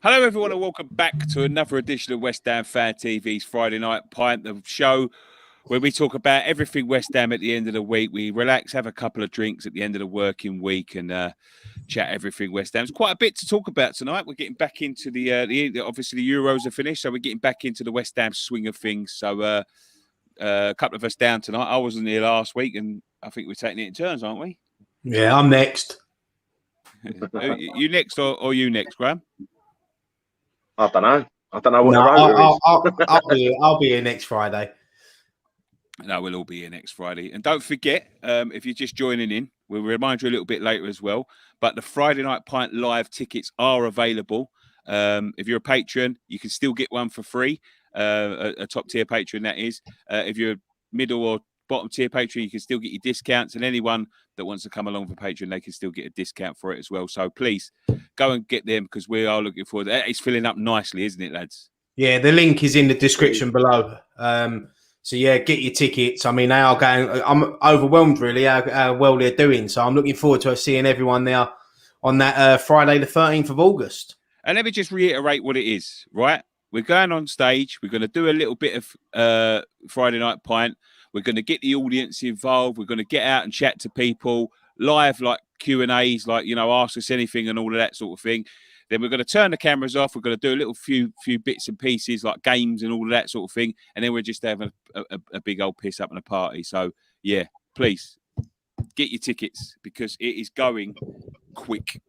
Hello, everyone, and welcome back to another edition of West Ham Fan TV's Friday Night Pint, the show where we talk about everything West Ham at the end of the week. We relax, have a couple of drinks at the end of the working week, and chat everything West Ham. There's quite a bit to talk about tonight. We're getting back into the obviously the Euros are finished, so we're getting back into the West Ham swing of things. So a couple of us down tonight. I wasn't here last week, and I think we're taking it in turns, aren't we? Yeah, I'm next. You next or you next, Graham? I don't know. I don't know what the rotor is. I'll be here next Friday. No, we'll all be here next Friday. And don't forget, if you're just joining in, we'll remind you a little bit later as well. But the Friday Night Pint live tickets are available. If you're a patron, you can still get one for free. A top tier patron, that is. If you're a middle or bottom tier patron, you can still get your discounts. And anyone that wants to come along for patron, they can still get a discount for it as well. So please go and get them, because we are looking forward. It's filling up nicely, isn't it, lads? Yeah, the link is in the description below. So yeah, get your tickets. I mean, they are going. I'm overwhelmed really how well they're doing. So I'm looking forward to seeing everyone there on that Friday, the 13th of August. And let me just reiterate what it is. Right, we're going on stage. We're going to do a little bit of Friday Night Pint. We're going to get the audience involved. We're going to get out and chat to people live, like Q&As, like, you know, ask us anything and all of that sort of thing. Then we're going to turn the cameras off. We're going to do a little few bits and pieces like games and all of that sort of thing. And then we're just having a big old piss up and a party. So, yeah, please get your tickets, because it is going quick.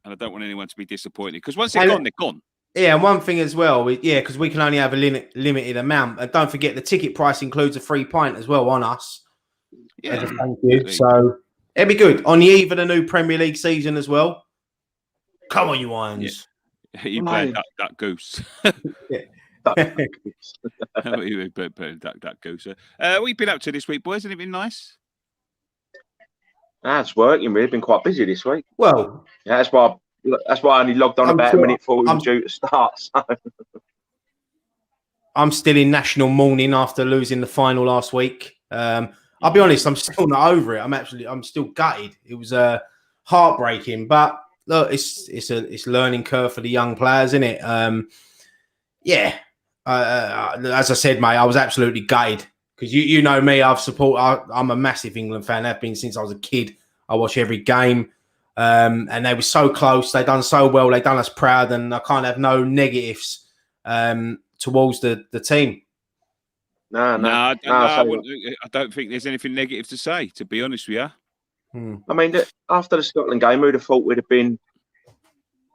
And I don't want anyone to be disappointed, because once they're gone, they're gone. Yeah, and one thing as well, because we can only have a limited amount. And don't forget, the ticket price includes a free pint as well on us. Yeah, thank you. So it'll be good on the eve of the new Premier League season as well. Come on, you Irons. Yeah. You play duck goose. Yeah. Duck goose. What you been up to this week, boys? Anything nice? It's working. We've been quite busy this week. Well, yeah, that's why I only logged on about a minute before we were due to start. So. I'm still in national mourning after losing the final last week. I'll be honest, I'm still not over it. I'm still gutted. It was heartbreaking, but look, it's learning curve for the young players, isn't it? As I said, mate, I was absolutely gutted, because you know me. I'm a massive England fan. I've been since I was a kid. I watch every game. And they were so close. They done so well. They done us proud, and I can't have no negatives towards the team. I don't think there's anything negative to say, to be honest with you. I mean, after the Scotland game, who'd have thought we'd have been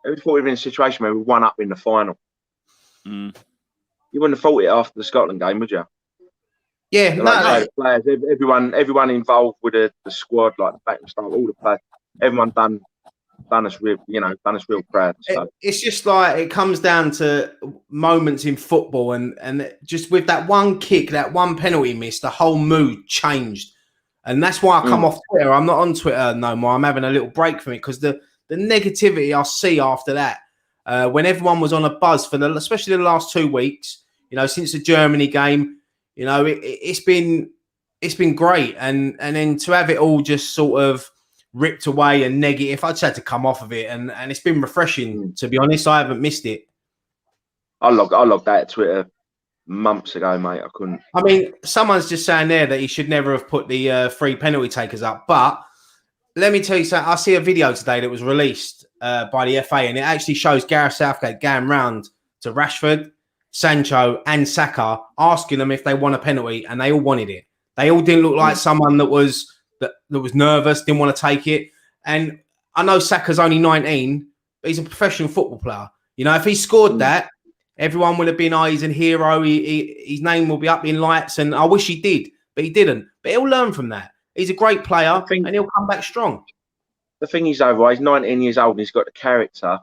in a situation where we won up in the final? You wouldn't have thought it after the Scotland game, would you? Yeah, the players, everyone involved with the squad, like the back and stuff, all the players. Everyone done us real proud. So. It's just like it comes down to moments in football, and just with that one kick, that one penalty miss, the whole mood changed, and that's why I come off Twitter. I'm not on Twitter no more. I'm having a little break from it, because the negativity I see after that, when everyone was on a buzz especially the last 2 weeks, you know, since the Germany game, you know, it's been great, and then to have it all just sort of ripped away and negative, I just had to come off of it, and it's been refreshing, to be honest. I haven't missed it. I logged that at Twitter months ago, mate. I couldn't. I mean, someone's just saying there that he should never have put the free penalty takers up, but let me tell you something. I see a video today that was released by the FA, and it actually shows Gareth Southgate going round to Rashford, Sancho and Saka, asking them if they want a penalty, and they all wanted it. They all didn't look like someone that was nervous, didn't want to take it. And I know Saka's only 19, but he's a professional football player. You know, if he scored that, everyone would have been, he's a hero. His name will be up in lights, and I wish he did, but he didn't. But he'll learn from that. He's a great player, and he'll come back strong. The thing is, he's 19 years old, and he's got the character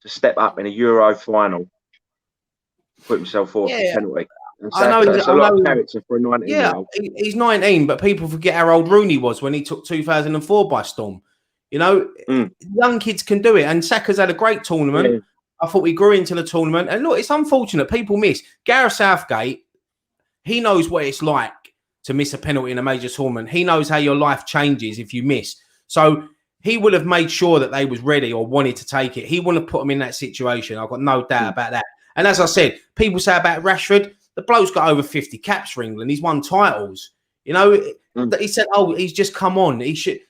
to step up in a Euro final, put himself forward for penalty. I know it's a lot of character for a 19-year-old. Yeah, he's 19, but people forget how old Rooney was when he took 2004 by storm. You know, young kids can do it, and Saka's had a great tournament. Yeah. I thought he grew into the tournament, and look, it's unfortunate people miss. Gareth Southgate, he knows what it's like to miss a penalty in a major tournament. He knows how your life changes if you miss. So he would have made sure that they was ready or wanted to take it. He wouldn't have put them in that situation. I've got no doubt about that. And as I said, people say about Rashford, the bloke's got over 50 caps for England. He's won titles. You know, he said, oh, he's just come on. He should...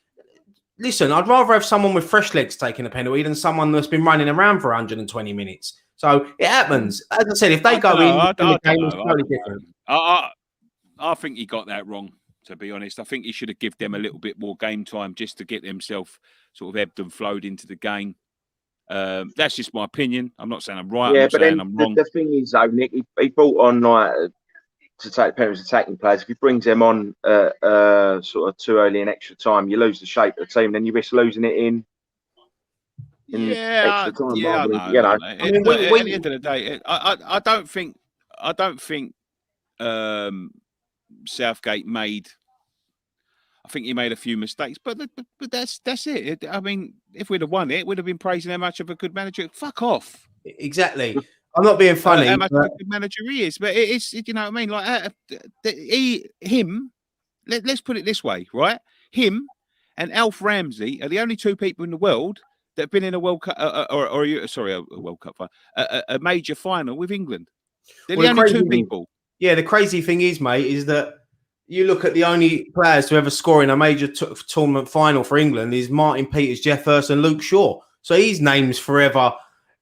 Listen, I'd rather have someone with fresh legs taking a penalty than someone that's been running around for 120 minutes. So it happens. As I said, if they go in, the game is totally different. I think he got that wrong, to be honest. I think he should have given them a little bit more game time just to get themselves sort of ebbed and flowed into the game. That's just my opinion. I'm not saying I'm right. Yeah, I'm not but saying then I'm wrong. The thing is, though, Nick, he brought on like to take penalties attacking players. If he brings them on sort of too early in extra time, you lose the shape of the team. Then you risk losing it in extra time. Yeah, I know. You know. I mean, at the end of the day, I don't think Southgate made. I think he made a few mistakes, but that's it. I mean, if we'd have won it, we'd have been praising how much of a good manager. Fuck off. Exactly. I'm not being funny. How much of a good manager he is, but it's you know what I mean. Like him. Let's put it this way, right? Him and Alf Ramsey are the only two people in the world that have been in a World Cup, a World Cup, a major final with England. They're the only two people. Yeah, the crazy thing is, mate, is that you look at the only players to ever score in a major tournament final for England is Martin Peters, Jeff Hurst, and Luke Shaw. So his name's forever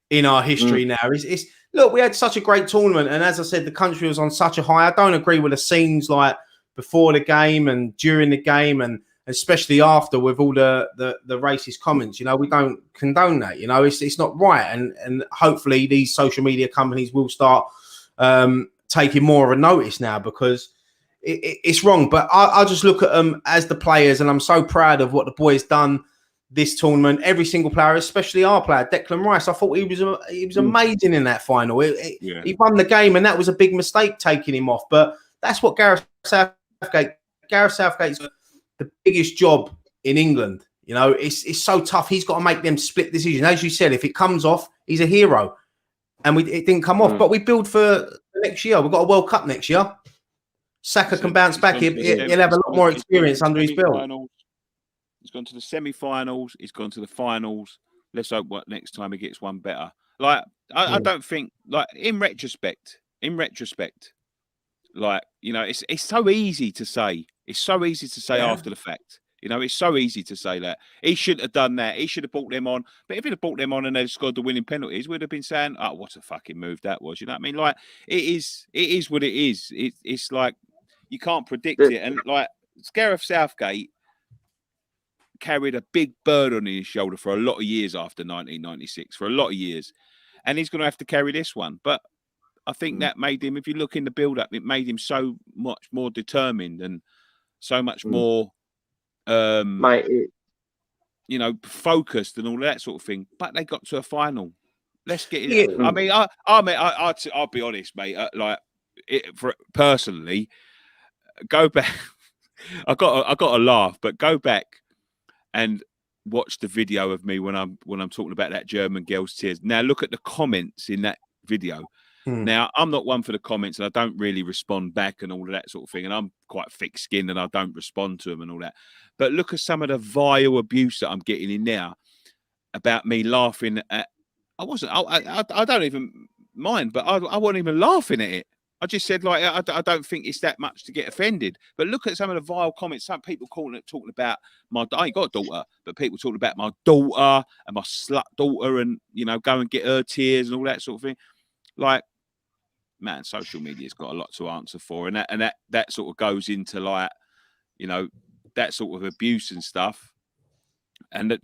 in our history now. Look, we had such a great tournament, and as I said, the country was on such a high. I don't agree with the scenes like before the game and during the game, and especially after with all the racist comments. You know, we don't condone that. You know, it's not right, and hopefully these social media companies will start taking more of a notice now because it's wrong. But I just look at them as the players, and I'm so proud of what the boys done this tournament. Every single player, especially our player, Declan Rice. I thought he was amazing in that final. He won the game, and that was a big mistake taking him off. But that's what Gareth Southgate's the biggest job in England. You know, it's so tough. He's got to make them split decisions. As you said, if it comes off, he's a hero. And it didn't come off. But we build for the next year. We've got a World Cup next year. Saka can bounce back. He'll have a lot more experience under his belt. He's gone to the semi-finals. He's gone to the finals. Let's hope next time he gets one better. Like I don't think, like in retrospect, like you know, it's so easy to say. It's so easy to say after the fact. You know, it's so easy to say that he shouldn't have done that. He should have brought them on. But if he'd have brought them on and they'd scored the winning penalties, we'd have been saying, "Oh, what a fucking move that was." You know what I mean? Like it is what it is. It's like you can't predict it. And like Gareth Southgate carried a big burden on his shoulder for a lot of years after 1996, for a lot of years, and he's going to have to carry this one. But I think that made him, if you look in the build-up, it made him so much more determined and so much more, you know, focused and all that sort of thing. But they got to a final. Let's get it. Yeah. I mean, I'll be honest, mate. Personally, go back. I got a laugh, but go back and watch the video of me when I'm talking about that German girl's tears. Now look at the comments in that video. Now I'm not one for the comments, and I don't really respond back and all of that sort of thing. And I'm quite thick-skinned, and I don't respond to them and all that. But look at some of the vile abuse that I'm getting in now about me laughing at. I don't even mind, but I wasn't even laughing at it. I just said, like, I don't think it's that much to get offended. But look at some of the vile comments. Some people talking about I ain't got a daughter, but people talking about my daughter and my slut daughter and, you know, go and get her tears and all that sort of thing. Like, man, social media's got a lot to answer for. And that sort of goes into, like, you know, that sort of abuse and stuff. And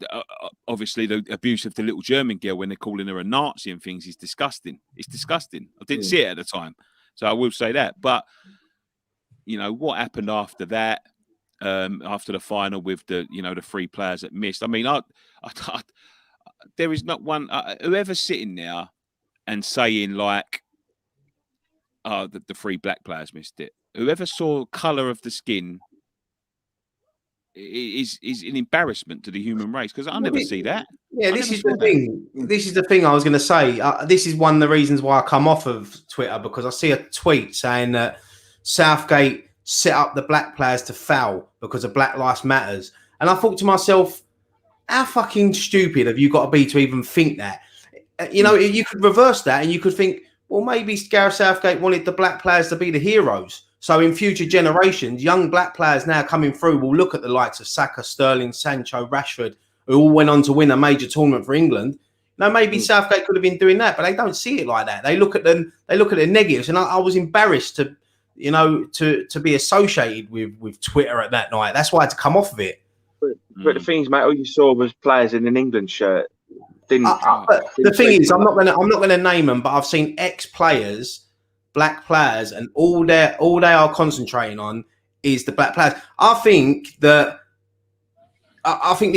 obviously the abuse of the little German girl when they're calling her a Nazi and things is disgusting. It's disgusting. I didn't see it at the time. So I will say that. But, you know, what happened after that, after the final with the, you know, the three players that missed. I mean, there is not one, whoever's sitting there and saying, like, the three black players missed it. Whoever saw colour of the skin is an embarrassment to the human race, because I never see that. Yeah, this is the thing. This is the thing I was going to say. This is one of the reasons why I come off of Twitter, because I see a tweet saying that Southgate set up the black players to foul because of Black Lives Matters. And I thought to myself, how fucking stupid have you got to be to even think that? You know, you could reverse that and you could think, well, maybe Gareth Southgate wanted the black players to be the heroes. So in future generations, young black players now coming through will look at the likes of Saka, Sterling, Sancho, Rashford, who all went on to win a major tournament for England. Now, maybe Southgate could have been doing that, but they don't see it like that. They look at the negatives, and I was embarrassed to, you know, to be associated with Twitter at that night. That's why I had to come off of it. But the thing is, mate, all you saw was players in an England shirt. The thing is, I'm not gonna name them, but I've seen ex-players, black players, and all they are concentrating on is the black players. I think this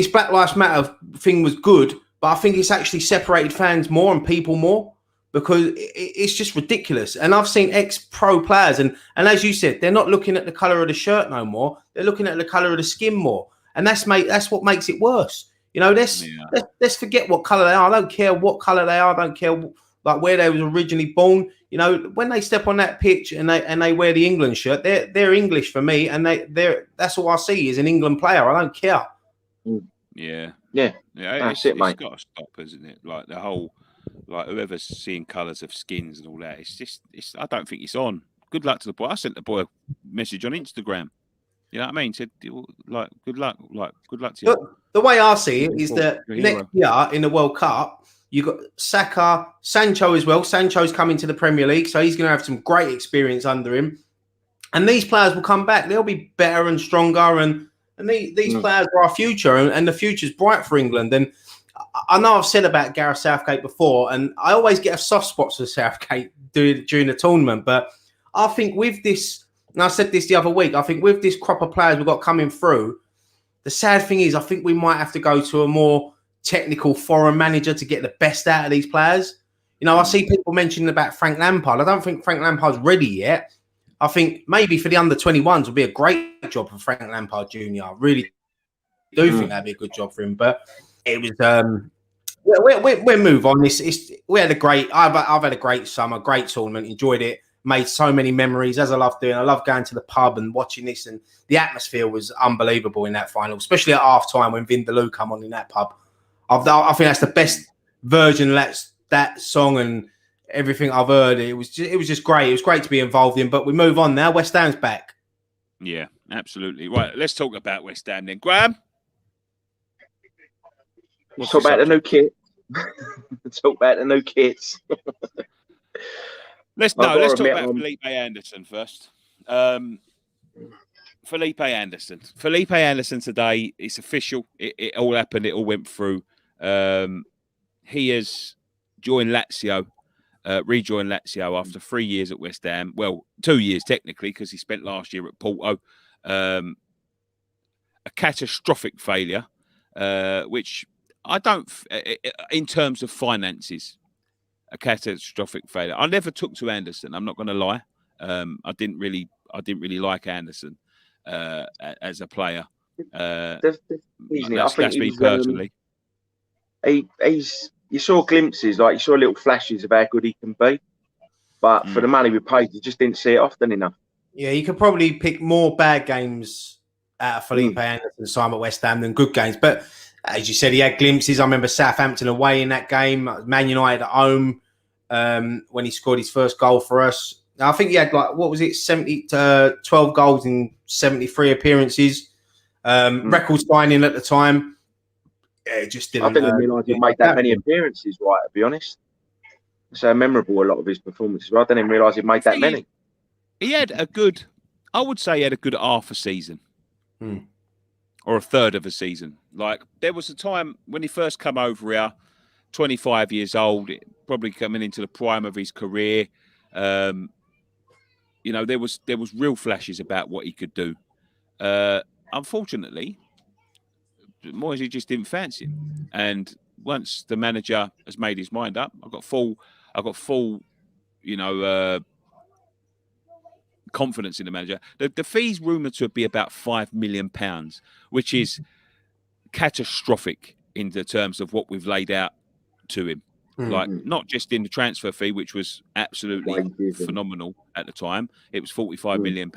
Black Lives Matter thing was good, but I think it's actually separated fans more and people more because it's just ridiculous. And I've seen ex-pro players, and as you said, they're not looking at the colour of the shirt no more. They're looking at the colour of the skin more, and that's what makes it worse. You know, let's forget what colour they are. I don't care what colour they are. I don't care like where they was originally born. You know, when they step on that pitch and they wear the England shirt, they're English for me, and that's all I see is an England player. I don't care. Yeah. That's it, mate. It's got to stop, isn't it? Like the whole, like whoever's seeing colours of skins and all that. I don't think it's on. Good luck to the boy. I sent the boy a message on Instagram. You know what I mean? Said like good luck to you. The way I see it is that next year in the World Cup, you got Saka, Sancho as well. Sancho's coming to the Premier League, so he's going to have some great experience under him. And these players will come back. They'll be better and stronger. And these players are our future, and the future's bright for England. And I know I've said about Gareth Southgate before, and I always get a soft spot for Southgate during the tournament. But I think with this, and I said this the other week, I think with this crop of players we've got coming through, the sad thing is I think we might have to go to a more technical foreign manager to get the best out of these players. You know, I see people mentioning about Frank Lampard. I don't think Frank Lampard's ready yet. I think maybe for the under-21s would be a great job for Frank Lampard Jr. I really do think that'd be a good job for him. But it was we'll move on. We had a great. I've had a great summer, great tournament, enjoyed it. Made so many memories, as I love doing. I love going to the pub and watching this, and the atmosphere was unbelievable in that final, especially at half time when Vindaloo come on in that pub. I think that's the best version of that song and everything I've heard. It was just great. It was great to be involved in. But we move on now. West Ham's back. Yeah, absolutely. Right, let's talk about West Ham then. Graham? Let's talk about the new kit. Let's talk about the new kits. Let's talk about Felipe Anderson first. Felipe Anderson today, it's official. It all happened. It all went through. He has joined Lazio, rejoined Lazio after 3 years at West Ham. Well, 2 years technically, because he spent last year at Porto. A catastrophic failure, which I don't, in terms of finances, a catastrophic failure. I never took to Anderson. I'm not going to lie. I didn't really like Anderson as a player. That's me personally. You saw glimpses, like you saw little flashes of how good he can be, but for the money we paid, you just didn't see it often enough. Yeah, you could probably pick more bad games out of Felipe Anderson's time at West Ham than good games. But as you said, he had glimpses. I remember Southampton away in that game, Man United at home when he scored his first goal for us. I think he had 12 goals in 73 appearances. Record signing at the time. Yeah, it just didn't. I didn't realise he'd made that many appearances, right, to be honest. So memorable, a lot of his performances. I didn't realise he'd made that many. He had a good, I would say he had a good half a season. Or a third of a season. Like, there was a time when he first come over here, 25 years old, probably coming into the prime of his career. You know, there was real flashes about what he could do. Unfortunately, Moyes just didn't fancy him. And once the manager has made his mind up, I got full, you know, confidence in the manager. The fee's rumoured to be about £5 million, which is catastrophic in the terms of what we've laid out to him. Like, not just in the transfer fee, which was absolutely phenomenal at the time. It was £45 million.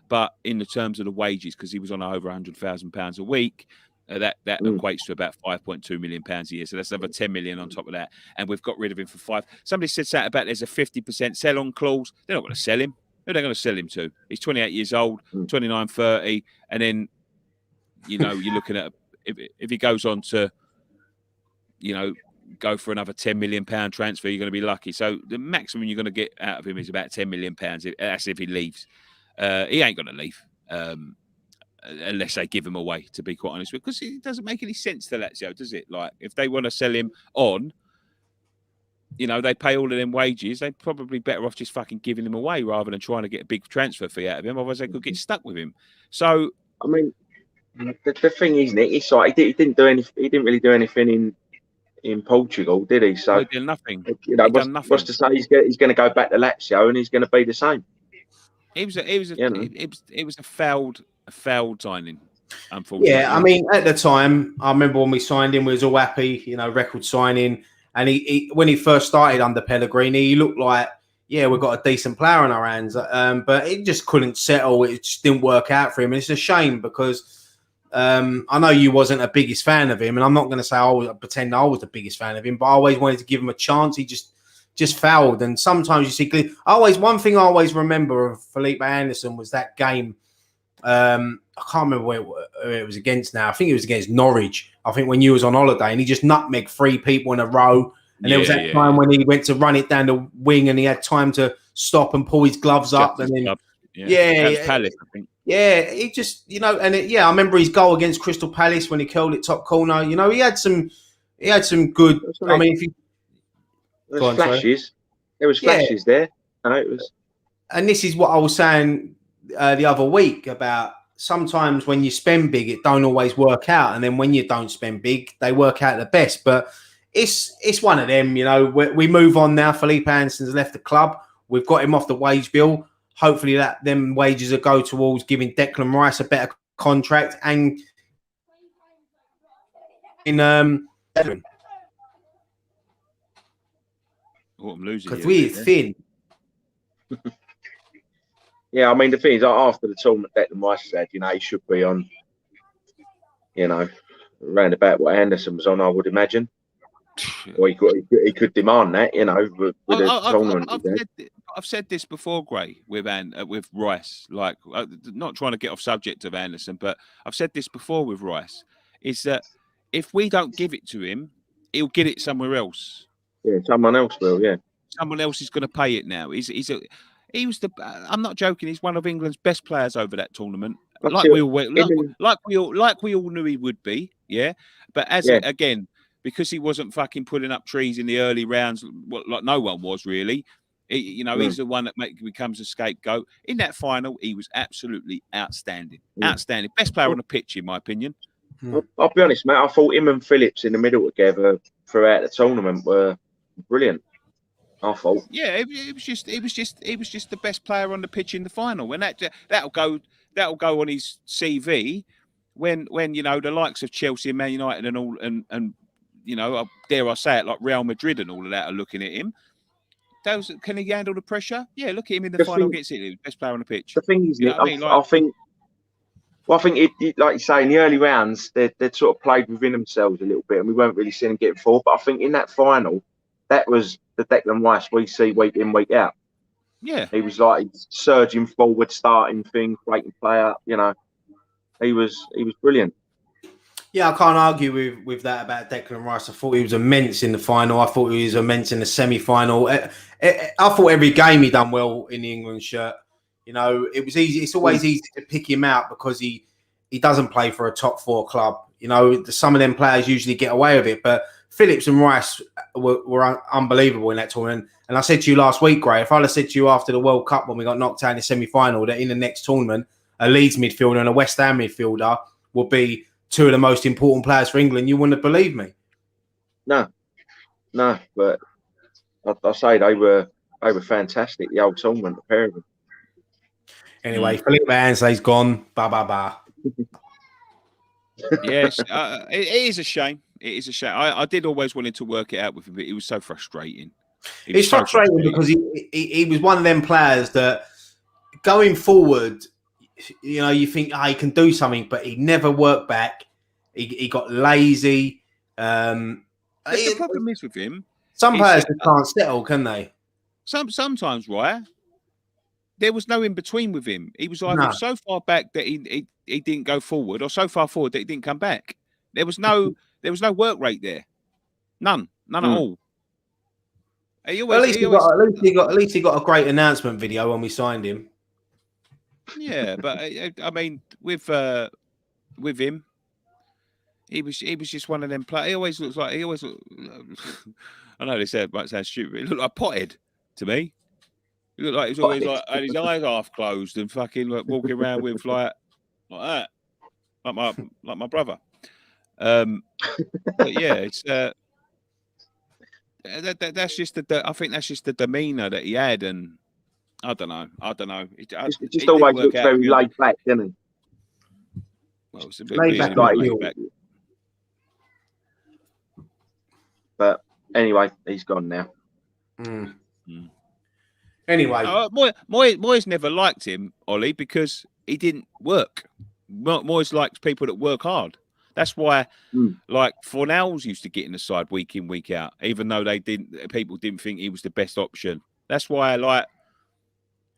But in the terms of the wages, because he was on over £100,000 a week, That equates to about £5.2 million a year. So that's another 10 million on top of that. And we've got rid of him for 5. Somebody said something about there's a 50% sell-on clause. They're not going to sell him. Who are they going to sell him to? He's 28 years old, 29, 30. And then, you're looking at if he goes on to, go for another £10 million transfer, you're going to be lucky. So the maximum you're going to get out of him is about £10 million. That's if he leaves. He ain't going to leave. Unless they give him away, to be quite honest, because it doesn't make any sense to Lazio, does it? Like, if they want to sell him on, they pay all of them wages, they're probably better off just fucking giving him away rather than trying to get a big transfer fee out of him. Otherwise, they could get stuck with him. So, I mean, the thing is, Nick, it's like he didn't really do anything in Portugal, did he? So he did nothing. What's to say he's going to go back to Lazio and he's going to be the same? It was a failed signing, unfortunately. Yeah, I mean, at the time, I remember when we signed him, we was all happy, record signing. And he when he first started under Pellegrini, he looked like, we've got a decent player on our hands. But it just couldn't settle. It just didn't work out for him. And it's a shame because I know you wasn't a biggest fan of him. And I'm not going to say pretend I was the biggest fan of him, but I always wanted to give him a chance. He just fouled. And sometimes you see, one thing I always remember of Felipe Anderson was that game. I can't remember where it was against now. I think it was against Norwich. I think when you was on holiday and he just nutmegged 3 people in a row. And there was that time when he went to run it down the wing and he had time to stop and pull his gloves up. And then, Palace, I think. Yeah, he just, I remember his goal against Crystal Palace when he curled it top corner. He had some good. I mean, if you there was flashes, there. No, it was. And this is what I was saying the other week about sometimes when you spend big, it don't always work out, and then when you don't spend big, they work out the best. But it's one of them, we move on now. Felipe Anderson's left the club. We've got him off the wage bill. Hopefully that them wages will go towards giving Declan Rice a better contract and in I'm losing because we're thin. Yeah, I mean, the thing is, after the tournament, Declan Rice said, he should be on, around about what Anderson was on, I would imagine. Or he could demand that, with a tournament. I've said this before, Gray, with Rice. Like, not trying to get off subject of Anderson, but I've said this before with Rice. Is that if we don't give it to him, he'll get it somewhere else. Yeah, someone else will. Yeah, someone else is going to pay it now. I'm not joking. He's one of England's best players over that tournament. Like we all knew he would be. Yeah, but again, because he wasn't fucking pulling up trees in the early rounds, like no one was really. He's the one that becomes a scapegoat. In that final, he was absolutely outstanding. Outstanding. Best player on the pitch, in my opinion. I'll be honest, mate. I thought him and Phillips in the middle together throughout the tournament were brilliant. I thought. Yeah, it was just the best player on the pitch in the final. And that'll go on his CV when the likes of Chelsea and Man United and all and dare I say it, like Real Madrid and all of that are looking at him. Can he handle the pressure? Yeah, look at him in the final against Italy, best player on the pitch. The thing is, I think it, like you say, in the early rounds, they'd sort of played within themselves a little bit, and we weren't really seeing them getting forward. But I think in that final, that was the Declan Rice we see week in, week out. Yeah, he was like surging forward, starting things, breaking play up. He was brilliant. Yeah, I can't argue with that about Declan Rice. I thought he was immense in the final. I thought he was immense in the semi-final. I thought every game he done well in the England shirt. It was easy. It's always easy to pick him out because he doesn't play for a top 4 club. Some of them players usually get away with it. But Phillips and Rice were unbelievable in that tournament. And I said to you last week, Gray, if I'd have said to you after the World Cup when we got knocked out in the semi-final that in the next tournament, a Leeds midfielder and a West Ham midfielder would be 2 of the most important players for England, you wouldn't have believed me. No, but I say they were fantastic. The old tournament, the pair of them. Anyway, Felipe Anderson's gone. Ba. Yes, it is a shame. It is a shame. I did always want to work it out with him, but it was so frustrating. It's frustrating because he was one of them players that going forward, you think he can do something, but he never worked back. He got lazy. The problem is with him. Some players can't settle, can they? Sometimes, right? There was no in between with him. He was either so far back that he didn't go forward, or so far forward that he didn't come back. There was no work rate there. None at all. At least he got a great announcement video when we signed him. Yeah, but I mean, with him, he was just one of them players. He always looks like I know they said it might sound stupid. He looked like potted to me. He looked like he's always like had his eyes half closed and fucking like walking around with like that, like my brother. But yeah, it's that's just I think that's just the demeanour that he had, and I don't know. It just always looks very laid back, doesn't he? Well, it's a bit laid back. But anyway, he's gone now. Anyway, Moyes never liked him, Ollie, because he didn't work. Moyes likes people that work hard. That's why, like, Fornals used to get in the side week in, week out, even though people didn't think he was the best option. That's why, like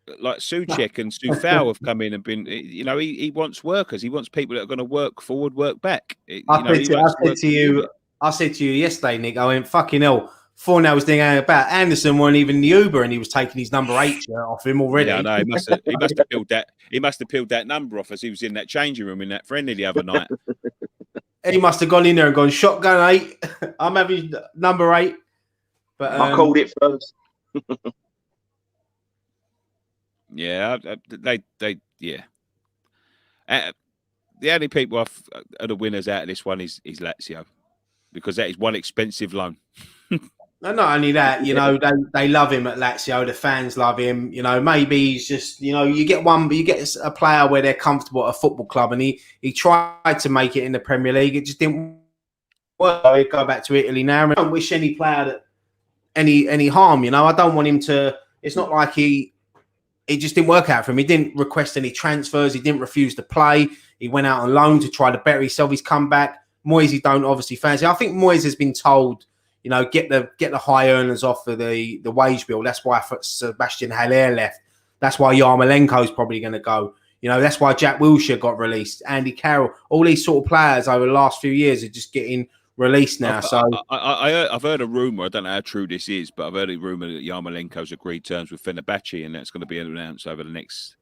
Souček and Soufal have come in and been, he wants workers. He wants people that are going to work forward, work back. I said to you yesterday, Nick, I went, fucking hell, Fornals didn't hang about. Anderson weren't even in the Uber, and he was taking his number 8 shirt off him already. Yeah, no, he must have peeled that. He must have peeled that number off as he was in that changing room in that friendly the other night. He must have gone in there and gone, shotgun 8. I'm having number 8. But I called it first. Yeah, yeah. The only people are the winners out of this one is Lazio, because that is one expensive loan. And not only that, they love him at Lazio. The fans love him. Maybe he's just, you get a player where they're comfortable at a football club, and he tried to make it in the Premier League. It just didn't work. He'd go back to Italy now. I don't wish any player that any harm. I don't want him to. It's not like it just didn't work out for him. He didn't request any transfers. He didn't refuse to play. He went out on loan to try to better himself. He's come back. Moyes, he don't obviously fancy. I think Moyes has been told, get the high earners off of the wage bill. That's why Sebastian Haller left. That's why Yarmolenko's probably going to go. That's why Jack Wilshere got released. Andy Carroll. All these sort of players over the last few years are just getting released now. I've heard a rumour. I don't know how true this is, but I've heard a rumour that Yarmolenko's agreed terms with Fenerbahce, and that's going to be announced over the next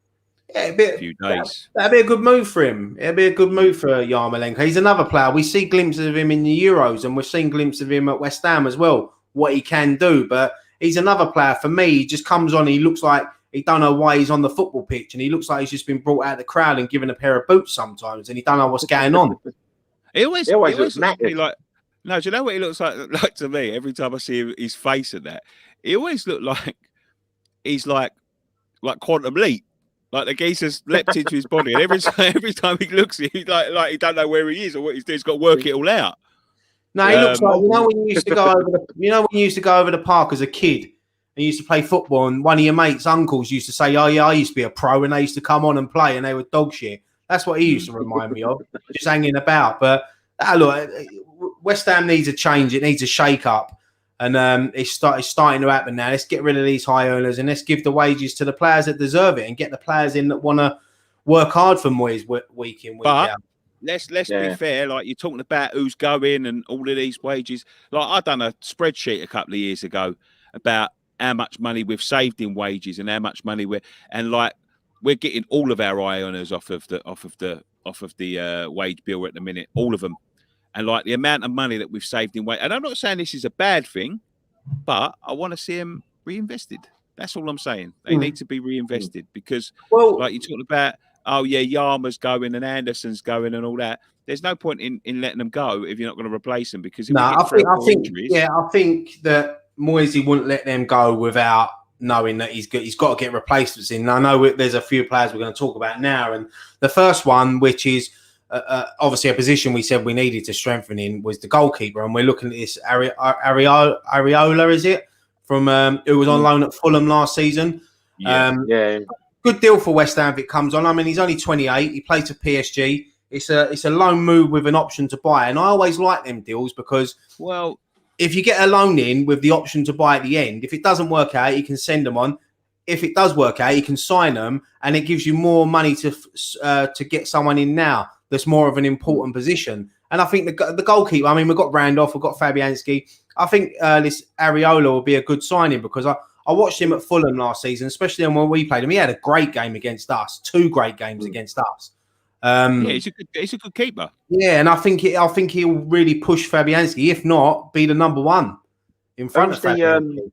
few days. That'd be a good move for him. It'd be a good move for Yarmolenko. He's another player. We see glimpses of him in the Euros, and we've seen glimpses of him at West Ham as well, what he can do. But he's another player for me. He just comes on. He looks like he don't know why he's on the football pitch, and he looks like he's just been brought out of the crowd and given a pair of boots sometimes, and he don't know what's going on. He always looks like. No, do you know what he looks like to me? Every time I see his face at that, he always looked like he's like Quantum Leap. Like the geezer's leapt into his body, and every time he looks, he's like he don't know where he is or what he's doing. He's got to work it all out. No, he looks like when you used to go over the park as a kid and you used to play football, and one of your mates' uncles used to say, "Oh yeah, I used to be a pro," and they used to come on and play, and they were dog shit. That's what he used to remind me of, just hanging about. But look, West Ham needs a change. It needs a shake up. And it's starting to happen now. Let's get rid of these high earners and let's give the wages to the players that deserve it and get the players in that want to work hard for Moyes week in, week out. Let's be fair. Like, you're talking about who's going and all of these wages. Like, I done a spreadsheet a couple of years ago about how much money we've saved in wages and how much money we're getting all of our high earners off of the wage bill at the minute, all of them. And like the amount of money that we've saved in wage, and I'm not saying this is a bad thing, but I want to see them reinvested. That's all I'm saying. They need to be reinvested because, like you talked about, Yarma's going and Anderson's going and all that. There's no point in letting them go if you're not going to replace them. Because I think that Moyes wouldn't let them go without knowing that he's got to get replacements in. And I know there's a few players we're going to talk about now, and the first one, which is obviously a position we said we needed to strengthen in, was the goalkeeper, and we're looking at this Areola, is it, from who was on loan at Fulham last season? Good deal for West Ham if it comes on. I mean, he's only 28. He plays for PSG. It's a loan move with an option to buy, and I always like them deals because if you get a loan in with the option to buy at the end, if it doesn't work out, you can send them on. If it does work out, you can sign them, and it gives you more money to get someone in now that's more of an important position. And I think the goalkeeper, I mean, we've got Randolph, we've got Fabianski. I think this Areola will be a good signing because I watched him at Fulham last season, especially when we played him. He had a great game against us, 2 great games against us. He's a good keeper. Yeah, and I think he'll really push Fabianski, if not be the number 1 in front of Fabianski.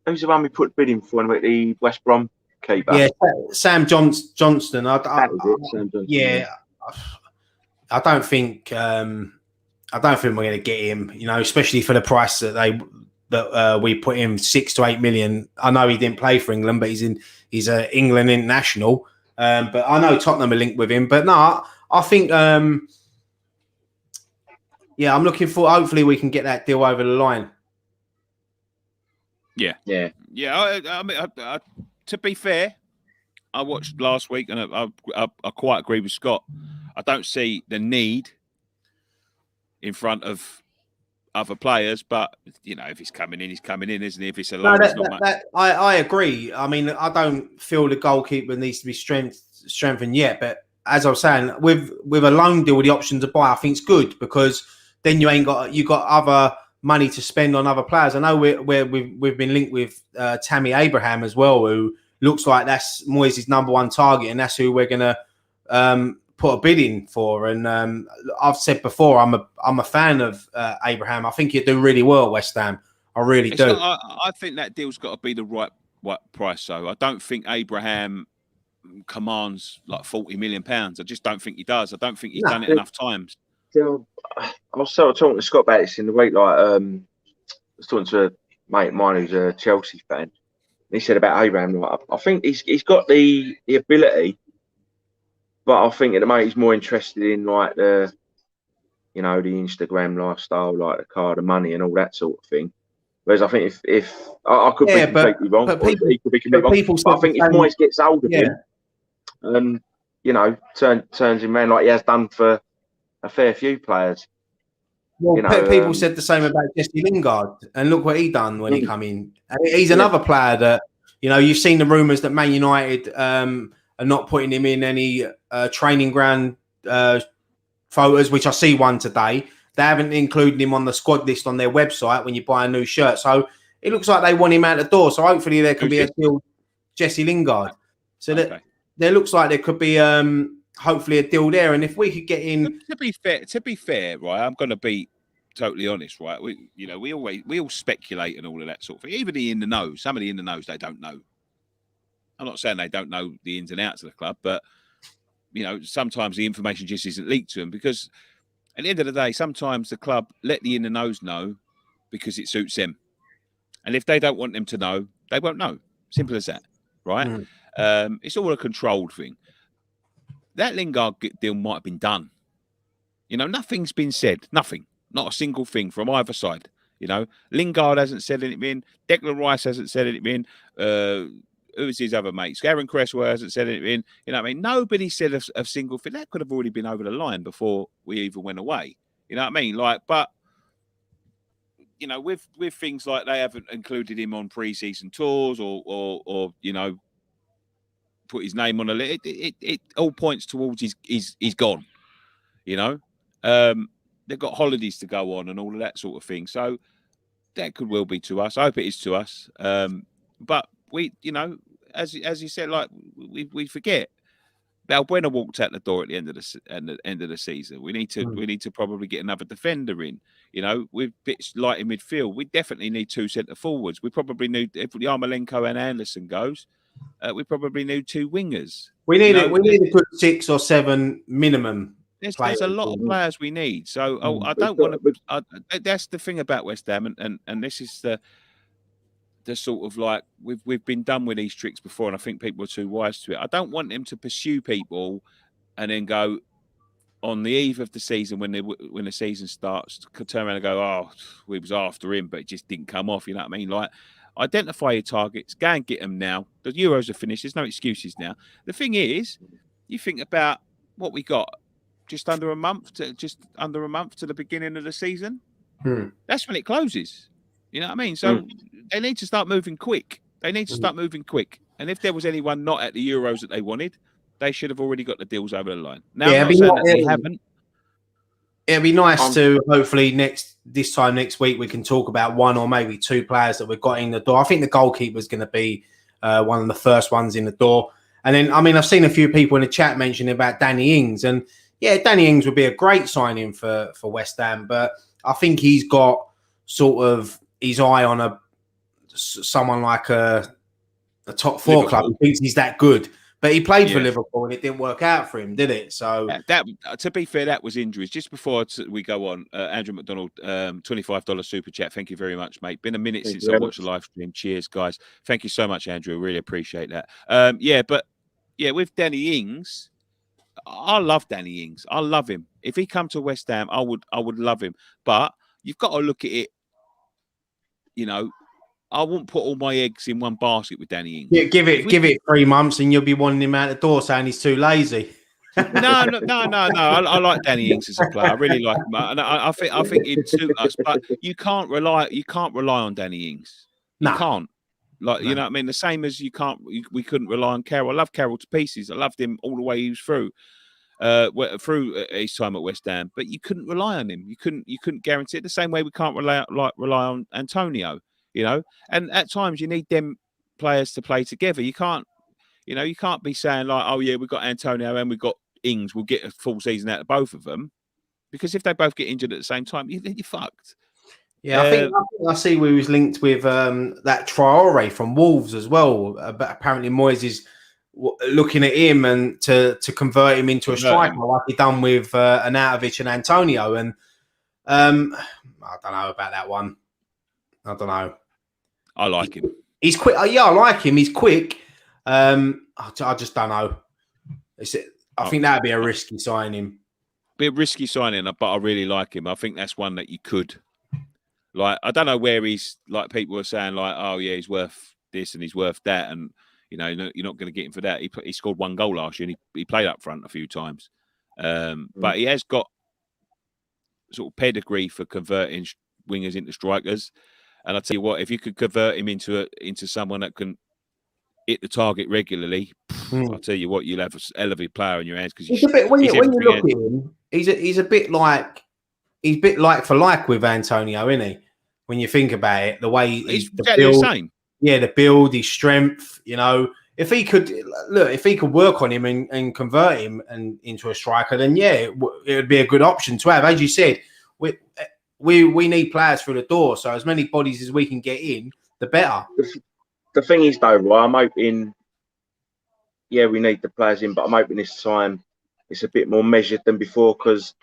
Who's the one we put bid in for? The West Brom keeper. Yeah, Sam Johnston. Sam Johnston. Yeah, I don't think we're going to get him. You know, especially for the price that we put him, 6 to 8 million. I know he didn't play for England, but he's an England international. But I know Tottenham are linked with him. But no, I think I'm looking for. Hopefully, we can get that deal over the line. Yeah. I mean, to be fair, I watched last week, and I quite agree with Scott. I don't see the need in front of other players, but you know, if he's coming in, he's coming in, isn't he? If it's a loan, I agree. I mean, I don't feel the goalkeeper needs to be strengthened yet, but as I was saying, with a loan deal with the option to buy, I think it's good because then you got other money to spend on other players. I know we've been linked with Tammy Abraham as well, who looks like that's Moyes' number 1 target, and that's who we're going to put a bid in for. And I've said before, I'm a fan of Abraham. I think he'd do really well at West Ham. I really do. I think that deal's got to be the right price. So I don't think Abraham commands like £40 million. I just don't think he does. I don't think he's done it enough times. I was sort of talking to Scott about this in the week. Like, I was talking to a mate of mine who's a Chelsea fan. And he said about Abraham, like, I think he's got the ability, but I think at the moment he's more interested in like the Instagram lifestyle, like the car, the money, and all that sort of thing. Whereas I think if I could be completely wrong, but he could be completely wrong. But I think if Moyes gets hold of him, and turns him around like he has done for a fair few players. Well, people said the same about Jesse Lingard, and look what he done when he come in. And he's another player that you've seen the rumours that Man United are not putting him in any training ground photos, which I see one today. They haven't included him on the squad list on their website when you buy a new shirt. So it looks like they want him out the door. So hopefully there can be a deal, Jesse Lingard. So that there looks like there could be hopefully a deal there. And if we could get in, to be fair, right? I'm going to be totally honest, right? We all speculate and all of that sort of thing. Even the in the know, some of the in the knows they don't know. I'm not saying they don't know the ins and outs of the club, but sometimes the information just isn't leaked to them because at the end of the day, sometimes the club let the in the knows know because it suits them, and if they don't want them to know, they won't know. Simple as that, right? It's all a controlled thing. That Lingard deal might have been done. Nothing's been said. Nothing. Not a single thing from either side. Lingard hasn't said anything. Declan Rice hasn't said anything. Who's his other mates? Aaron Cresswell hasn't said anything. Nobody said a single thing. That could have already been over the line before we even went away. You know what I mean? With things like they haven't included him on pre-season tours or put his name on a list. It all points towards he's gone. They've got holidays to go on and all of that sort of thing. So that could well be to us. I hope it is to us. But we, as you said, like we forget. Balbuena walked out the door at the end of the season. We need to probably get another defender in. With bits light in midfield, we definitely need 2 centre forwards. We probably need, if Yarmolenko and Anderson goes, we probably need 2 wingers. We need a good 6 or 7 minimum. There's a lot of players we need. So I don't want to. That's the thing about West Ham, and this is the sort of like we've been done with these tricks before, and I think people are too wise to it. I don't want them to pursue people and then go on the eve of the season when the season starts, could turn around and go, "Oh, we was after him, but it just didn't come off." You know what I mean? Like, identify your targets, go and get them now. The Euros are finished. There's no excuses now. The thing is, you think about what we got. just under a month to the beginning of the season. That's when it closes. You know what I mean? So they need to start moving quick. And if there was anyone not at the Euros that they wanted, they should have already got the deals over the line. Now, I'm not saying that they haven't. It'd be nice to hopefully this time next week we can talk about one or maybe two players that we've got in the door. I think the goalkeeper is going to be one of the first ones in the door. And then, I mean, I've seen a few people in the chat mentioning about Danny Ings. And, yeah, Danny Ings would be a great signing for West Ham. But I think he's got sort of his eye on someone like a top four Liverpool club. He thinks he's that good. But he played for Liverpool and it didn't work out for him, did it? So that to be fair, that was injuries. Just before we go on, Andrew McDonald, $25 super chat. Thank you very much, mate. Been a minute since I watched the live stream. Cheers, guys. Thank you so much, Andrew. Really appreciate that. With Danny Ings, I love Danny Ings. I love him. If he come to West Ham, I would love him. But you've got to look at it. You know, I won't put all my eggs in one basket with Danny Ings. Yeah, give it 3 months and you'll be wanting him out the door saying he's too lazy. No. I like Danny Ings as a player. I really like him, and I think he'd suit us. But you can't rely on Danny Ings. You can't. You know what I mean? The same as we couldn't rely on Carroll. I love Carroll to pieces. I loved him all the way he was through his time at West Ham. But you couldn't rely on him. You couldn't guarantee it. The same way we can't rely on Antonio. You know, and at times you need them players to play together. You can't be saying like, oh yeah, we've got Antonio and we've got Ings. We'll get a full season out of both of them, because if they both get injured at the same time, you're fucked. Yeah, I see we was linked with that Traore from Wolves as well. But apparently Moyes is looking at him and to convert him into a striker like he done with Arnautovic and Antonio. And I don't know about that one. I don't know. I like him. He's quick. Yeah, I like him. He's quick. I just don't know. I think that'd be a risky signing. Be a risky signing, but I really like him. I think that's one that you could. Like, I don't know where he's. Like, people are saying like, oh yeah, he's worth this and he's worth that, and you know, you're not going to get him for that. He scored 1 goal last year, and he played up front a few times. But he has got sort of pedigree for converting wingers into strikers. And I'll tell you what, if you could convert him into someone that can hit the target regularly, I'll tell you what, you'll have a hell of a player in your hands. Because when you look at him, he's a bit like for like with Antonio, isn't he? When you think about it, the way he's exactly the same. Yeah, the build, his strength. You know, if he could work on him and convert him into a striker, then yeah, it would be a good option to have. As you said, we need players through the door, so as many bodies as we can get in, the better. The thing is, though, right, I'm hoping, we need the players in, but I'm hoping this time it's a bit more measured than before, because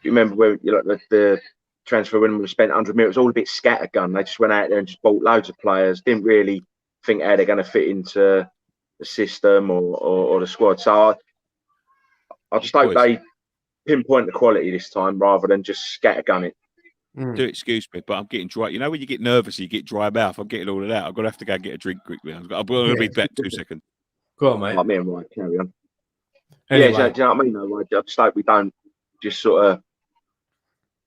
you remember where the transfer when we spent 100 million, it was all a bit scattergun. They just went out there and just bought loads of players, didn't really think how they're going to fit into the system or the squad. So I just hope they pinpoint the quality this time rather than just scattergun it. Do excuse me, but I'm getting dry. You know when you get nervous, you get dry mouth. I'm getting all of that. I'm gonna have to go and get a drink quickly. I'm gonna be back 2 seconds. Go on, mate. Like me and Ryan, carry on. Anyway. Yeah, do you know what I mean? Though, I just hope we don't just sort of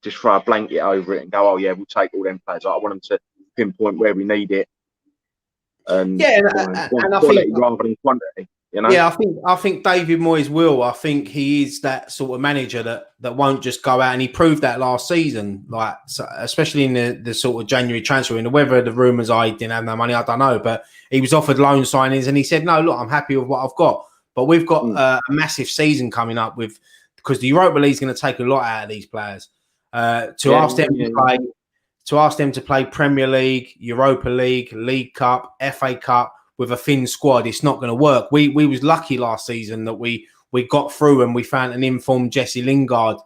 just throw a blanket over it and go, oh yeah, we'll take all them players. I want them to pinpoint where we need it. And and I think rather than quantity. You know? Yeah, I think David Moyes will. I think he is that sort of manager that won't just go out, and he proved that last season. Like, especially in the sort of January transfer window. Whether the rumours are he didn't have no money, I don't know. But he was offered loan signings, and he said, "No, look, I'm happy with what I've got." But we've got a massive season coming up because the Europa League is going to take a lot out of these players. Ask them to play Premier League, Europa League, League Cup, FA Cup. With a thin squad, it's not going to work. We was lucky last season that we got through and we found an informed Jesse Lingard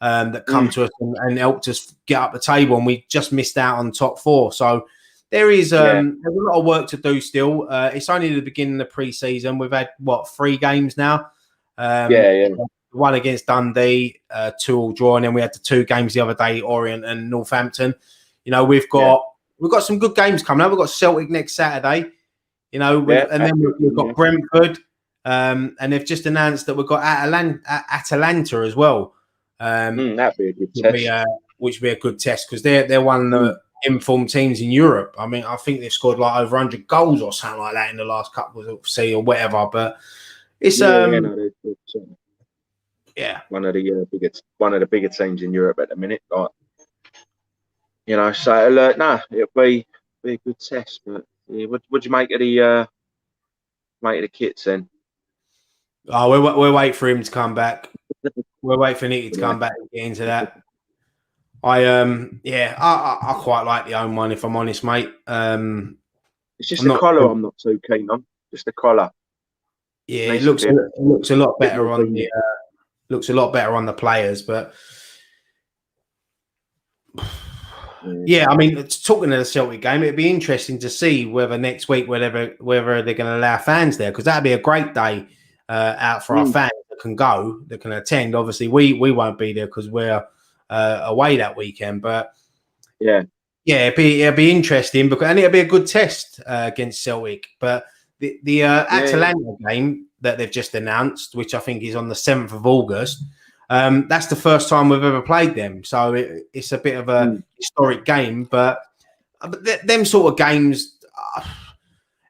that come to us and helped us get up the table, and we just missed out on top 4. So there's a lot of work to do still. It's only the beginning of the pre-season. We've had 3 games now. One against Dundee, 2 all draw, and then we had the 2 games the other day, Orient and Northampton. You know, we've got some good games coming up. We've got Celtic next Saturday. You know, and then we've got Brentford, and they've just announced that we've got Atalanta as well. That'd be a good test. Which would be a good test because they're one of the informed teams in Europe. I mean, I think they've scored like over 100 goals or something like that in the last couple of seasons or whatever. But it's one of the bigger teams in Europe at the minute. Like, you know, so it'll be a good test. But yeah, what'd you make of the kits then? Oh, we'll wait for him to come back. We'll wait for Nicky to come back and get into that. I quite like the own one, if I'm honest, mate. It's just the collar I'm not too keen on. Just the collar. Yeah, it looks a lot better on the looks a lot better on the players, but yeah, I mean, talking to the Celtic game, it'd be interesting to see whether next week, whether they're going to allow fans there, because that'd be a great day out for our fans that can go, that can attend. Obviously, we won't be there because we're away that weekend, but yeah, it'd be interesting and it'll be a good test against Celtic. But the Atalanta game that they've just announced, which I think is on the 7th of August, that's the first time we've ever played them, so it's a bit of a historic game. But them sort of games,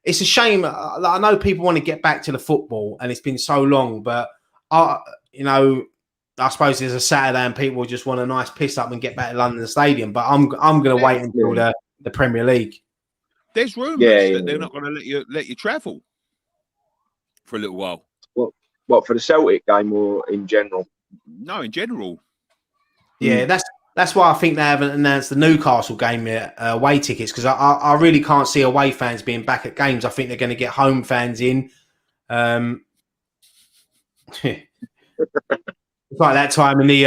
it's a shame. I know people want to get back to the football, and it's been so long, but I suppose there's a Saturday and people just want a nice piss up and get back to London Stadium. But I'm going to wait until the Premier League. There's rumours that they're not going to let you travel for a little while. What, for the Celtic game or in general? No, in general. Yeah, that's why I think they haven't announced the Newcastle game yet, away tickets, because I really can't see away fans being back at games. I think they're going to get home fans in. It's like that time in the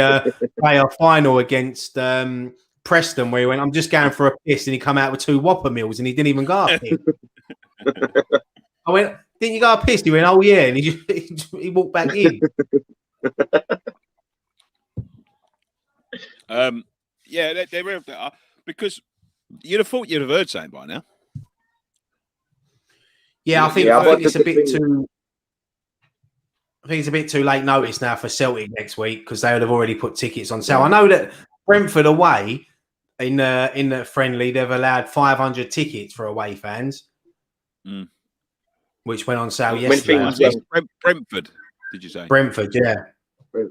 playoff final against Preston, where he went, "I'm just going for a piss," and he come out with 2 Whopper meals, and he didn't even go up. I went, "Didn't you go up piss?" He went, "Oh yeah," and he walked back in. They're because you'd have thought you'd have heard something by now. Yeah, I think it's a bit too. I think it's a bit too late notice now for Celtic next week because they would have already put tickets on sale. I know that Brentford away in the friendly, they've allowed 500 tickets for away fans, which went on sale yesterday. Brentford, did you say? Brentford, yeah.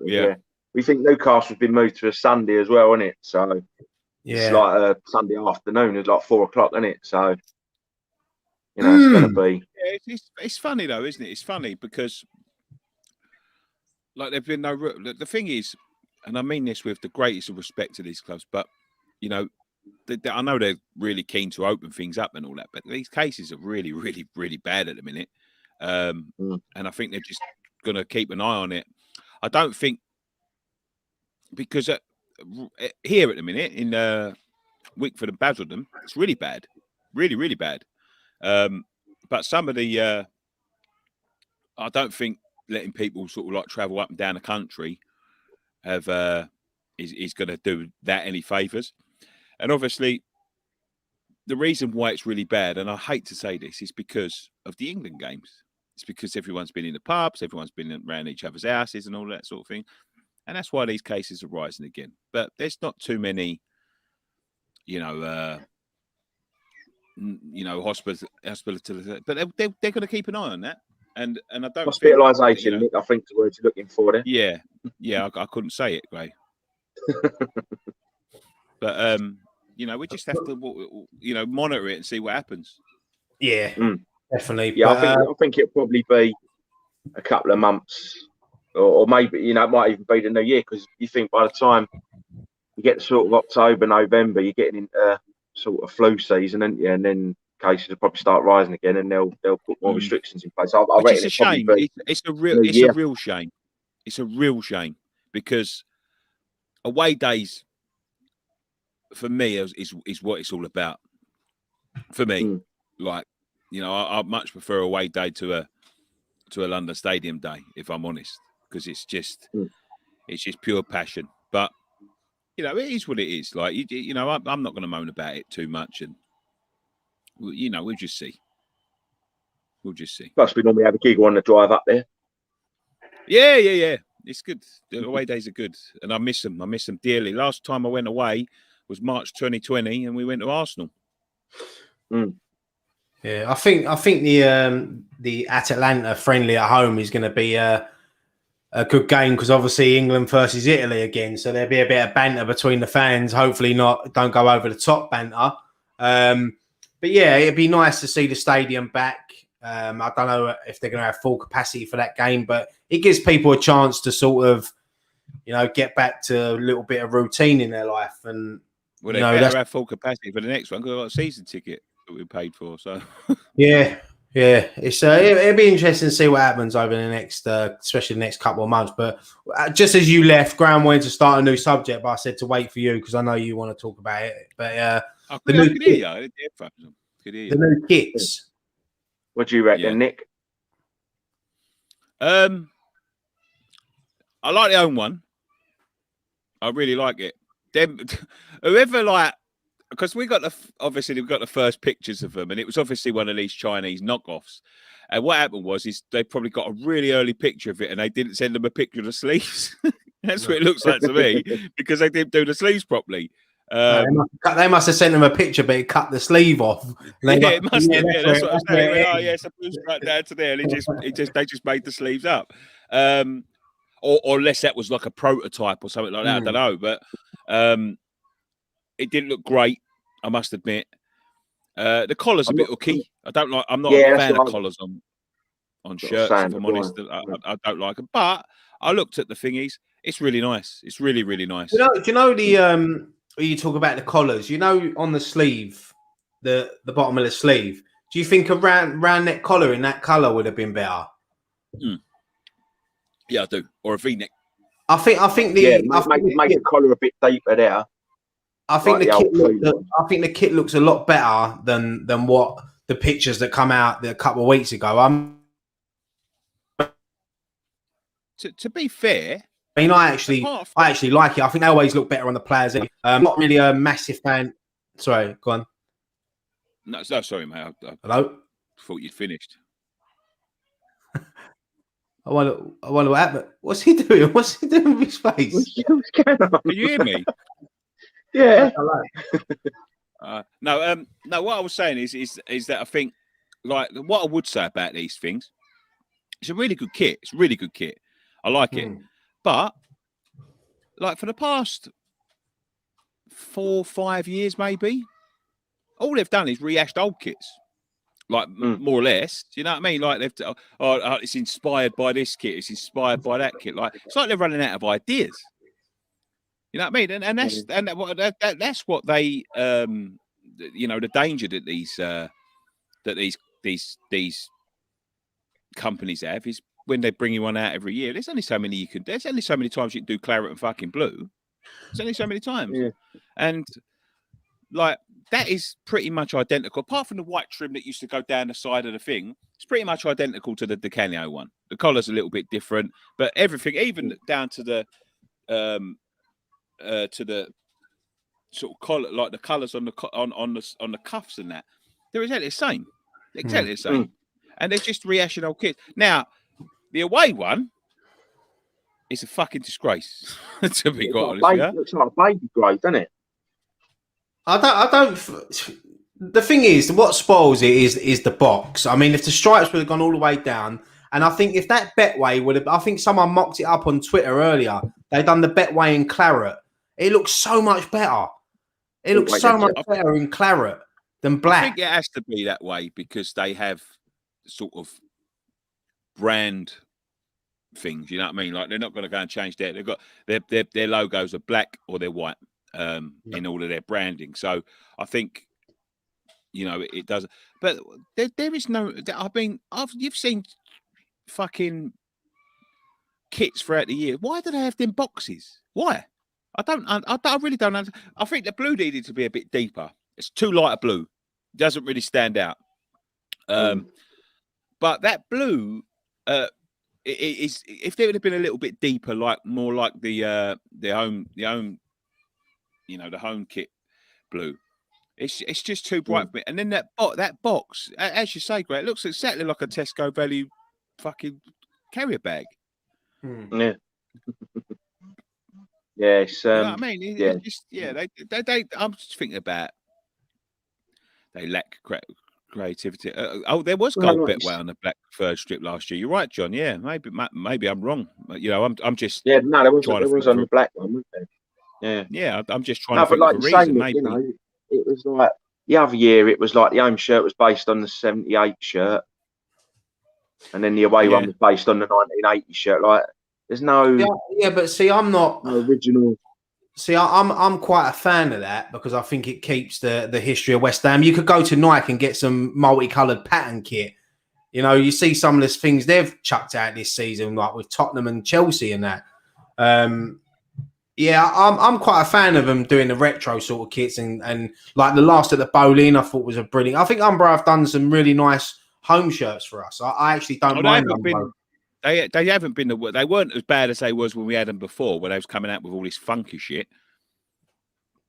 Yeah. We think Newcastle's been moved to a Sunday as well, isn't it? So it's like a Sunday afternoon. It's like 4 o'clock, isn't it? So it's going to be. Yeah, it's funny though, isn't it? It's funny because. Like there've been no. The thing is, and I mean this with the greatest of respect to these clubs, but I know they're really keen to open things up and all that, but these cases are really, really, really bad at the minute, and I think they're just going to keep an eye on it. I don't think because here at the minute in Wickford and Basildon, it's really bad, really, really bad. But some of the, I don't think. Letting people sort of like travel up and down the country is going to do that any favours. And obviously, the reason why it's really bad, and I hate to say this, is because of the England games. It's because everyone's been in the pubs, everyone's been around each other's houses and all that sort of thing. And that's why these cases are rising again. But there's not too many, hospitals, but they're going to keep an eye on that. And I don't hospitalisation. Nick, I think the word you're looking for there. Yeah, I couldn't say it, Gray. But we just have to monitor it and see what happens. Yeah, definitely. Yeah, I think it'll probably be a couple of months, or maybe it might even be the new year, because you think by the time you get to sort of October, November, you're getting into sort of flu season, and then cases will probably start rising again, and they'll put more restrictions in place. Which is a shame. It's a real shame. It's a real shame because away days for me is what it's all about. For me, I much prefer a away day to a London Stadium day, if I'm honest, because it's just pure passion. But it is what it is. Like I'm not going to moan about it too much, and we'll just see. We'll just see. Plus, we normally have a giggle on the drive up there. Yeah. It's good. The away days are good, and I miss them. I miss them dearly. Last time I went away was March 2020, and we went to Arsenal. Yeah, I think the Atalanta friendly at home is going to be a good game because obviously England versus Italy again, so there'll be a bit of banter between the fans. Hopefully, don't go over the top banter. But yeah, it'd be nice to see the stadium back. I don't know if they're going to have full capacity for that game, but it gives people a chance to sort of, get back to a little bit of routine in their life. And well, they better have full capacity for the next one because I've got a season ticket that we paid for. So yeah, it's it'll be interesting to see what happens over the next, especially the next couple of months. But just as you left, Graham wanted to start a new subject, but I said to wait for you because I know you want to talk about it. But the new kits. What do you reckon, Nick? I like the home one. I really like it. Whoever because we've got the first pictures of them, and it was obviously one of these Chinese knockoffs. And what happened is they probably got a really early picture of it, and they didn't send them a picture of the sleeves. That's what it looks like to me because they didn't do the sleeves properly. They must have sent them a picture, but it cut the sleeve off. It must have. Yeah, that's what I'm saying. Oh, yeah, it's a blue stripe down to there, and they just made the sleeves up. Or unless that was like a prototype or something like that. I don't know, but it didn't look great. I must admit. The collar's a bit hooky. I'm not a fan of collars on shirts. If I'm honest, I don't like them. But I looked at the thingies. It's really nice. It's really, really nice. Do you know the when you talk about the collars? On the sleeve, the bottom of the sleeve. Do you think a round neck collar in that colour would have been better? Yeah, I do. Or a V-neck. I think make the collar a bit deeper there. I think the kit looks a lot better than what the pictures that come out a couple of weeks ago. To be fair, I mean, I actually like it. I think they always look better on the players. I'm not really a massive fan. Sorry, go on. No, sorry, mate. Hello. Thought you'd finished. I wonder what happened. What's he doing? What's he doing with his face? What's going on? Can you hear me? Yeah. No. What I was saying is that I think, like, what I would say about these things, it's a really good kit. It's a really good kit. I like it, but like for the past 4 or 5 years, maybe all they've done is rehashed old kits. Like more or less, do you know what I mean? Like it's inspired by this kit, it's inspired by that kit. Like it's like they're running out of ideas. You know what I mean? And that's what they the danger that these companies have is when they bring you one out every year. There's only so many there's only so many times you can do claret and fucking blue. There's only so many times, and like. That is pretty much identical. Apart from the white trim that used to go down the side of the thing, it's pretty much identical to the Canio one. The collar's a little bit different, but everything, even down to the sort of collar, like the colours on the cuffs and that, they're exactly the same. Exactly the same. And they're just rehashing old kits. Now, the away one is a fucking disgrace. To be quite honest, it looks like a baby grey, doesn't it? I don't. The thing is, what spoils it is the box. I mean, if the stripes would have gone all the way down, and I think if that Betway would have, I think someone mocked it up on Twitter earlier. They done the Betway in claret. It looks so much better. It looks so much better in claret than black. I think it has to be that way because they have sort of brand things. You know what I mean? Like they're not going to go and change that. They've got their logos are black or they're white. In all of their branding, so I think it does. But there is no. I mean, you've seen fucking kits throughout the year. Why do they have them boxes? Why? I really don't understand. I think the blue needed to be a bit deeper. It's too light a blue. It doesn't really stand out. But that blue, it is. If there would have been a little bit deeper, more like the home. The home kit blue, It's just too bright for me. And then that box, as you say, Greg, it looks exactly like a Tesco value fucking carrier bag. Yeah. Yeah, it's You know what I mean? yeah. It's just they I'm just thinking about they lack creativity. There was Well, gold like Betway on the black third strip last year. You're right, John. Yeah, maybe I'm wrong. You know, I'm just yeah, no, there was trying to think on of the black one, wasn't there? Yeah. yeah, I'm just trying No, to but think of like a you say, reason. Nick, Maybe you know, it was like the other year. It was like the home shirt was based on the '78 shirt, and then the away one was based on the 1980 shirt. Like, there's no but see, I'm not. no original. See, I'm quite a fan of that because I think it keeps the history of West Ham. You could go to Nike and get some multicolored pattern kit. You know, you see some of these things they've chucked out this season, like with Tottenham and Chelsea and that. Yeah, I'm quite a fan of them doing the retro sort of kits and like the last at the bowling I thought was a brilliant. I think Umbro have done some really nice home shirts for us. I actually don't mind Umbro. They haven't been they weren't as bad as they was when we had them before, when they was coming out with all this funky shit.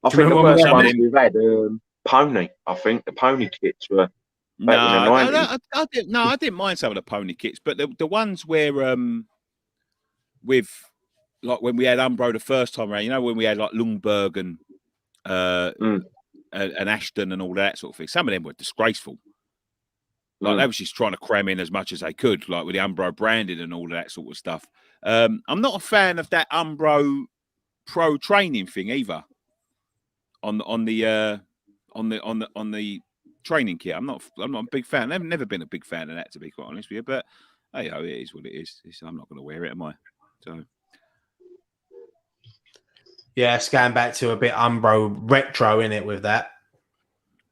I think the worst ones we've had, Pony. I think the Pony kits were back in the 90s. I didn't mind some of the Pony kits, but the ones where with like when we had Umbro the first time around, you know, when we had like Lundberg and Ashton and all that sort of thing, some of them were disgraceful. Like they was just trying to cram in as much as they could, like with the Umbro branding and all that sort of stuff. I'm not a fan of that Umbro pro training thing either. On the training kit, I'm not a big fan. I've never been a big fan of that, to be quite honest with you. But hey, it is what it is. I'm not going to wear it, am I? So yeah, scan back to a bit Umbro retro in it with that.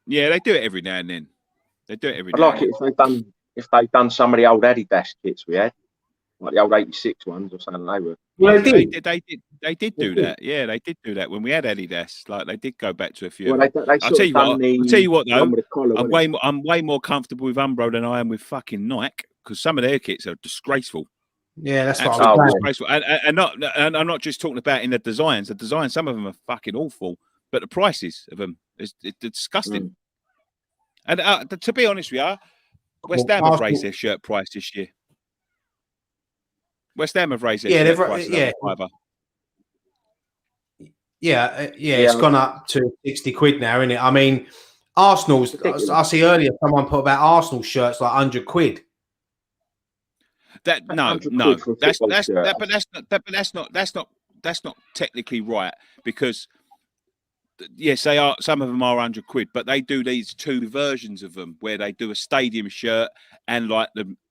Yeah, they do it every now and then. They do it every. I'd like it if they'd done some of the old Adidas kits we had, like the old '86 ones or something. They were. Well, they did do that. Yeah, they did do that when we had Adidas. Like they did go back to a few. Well, I'll tell you what though. I'm way more comfortable with Umbro than I am with fucking Nike because some of their kits are disgraceful. Yeah, that's what I was disgraceful. And I'm not just talking about in the designs. The designs, some of them are fucking awful, but the prices of them is disgusting. And to be honest with you, West Ham have raised their shirt price this year. West Ham have raised their shirt price. It's gone up to 60 quid now, isn't it? I mean, Arsenal's. I see earlier someone put about Arsenal shirts like 100 quid. That's not technically right because. Yes, they are. Some of them are 100 quid, but they do these two versions of them where they do a stadium shirt and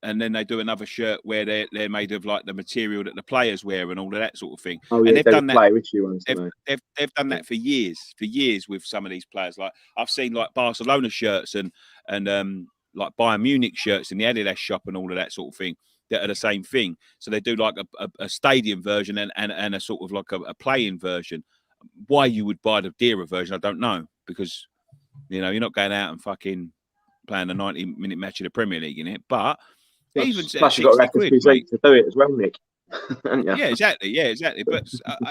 then they do another shirt where they're made of like the material that the players wear and all of that sort of thing. Oh, yeah, and they've done that. Ones, they've done that for years with some of these players. Like I've seen like Barcelona shirts and like Bayern Munich shirts in the Adidas shop and all of that sort of thing that are the same thing. So they do like a stadium version and a sort of like a playing version. Why you would buy the dearer version, I don't know, because you know you're not going out and fucking playing a 90-minute match of the Premier League in it. But even plus you've got to to do it as well, Nick. Yeah, exactly. But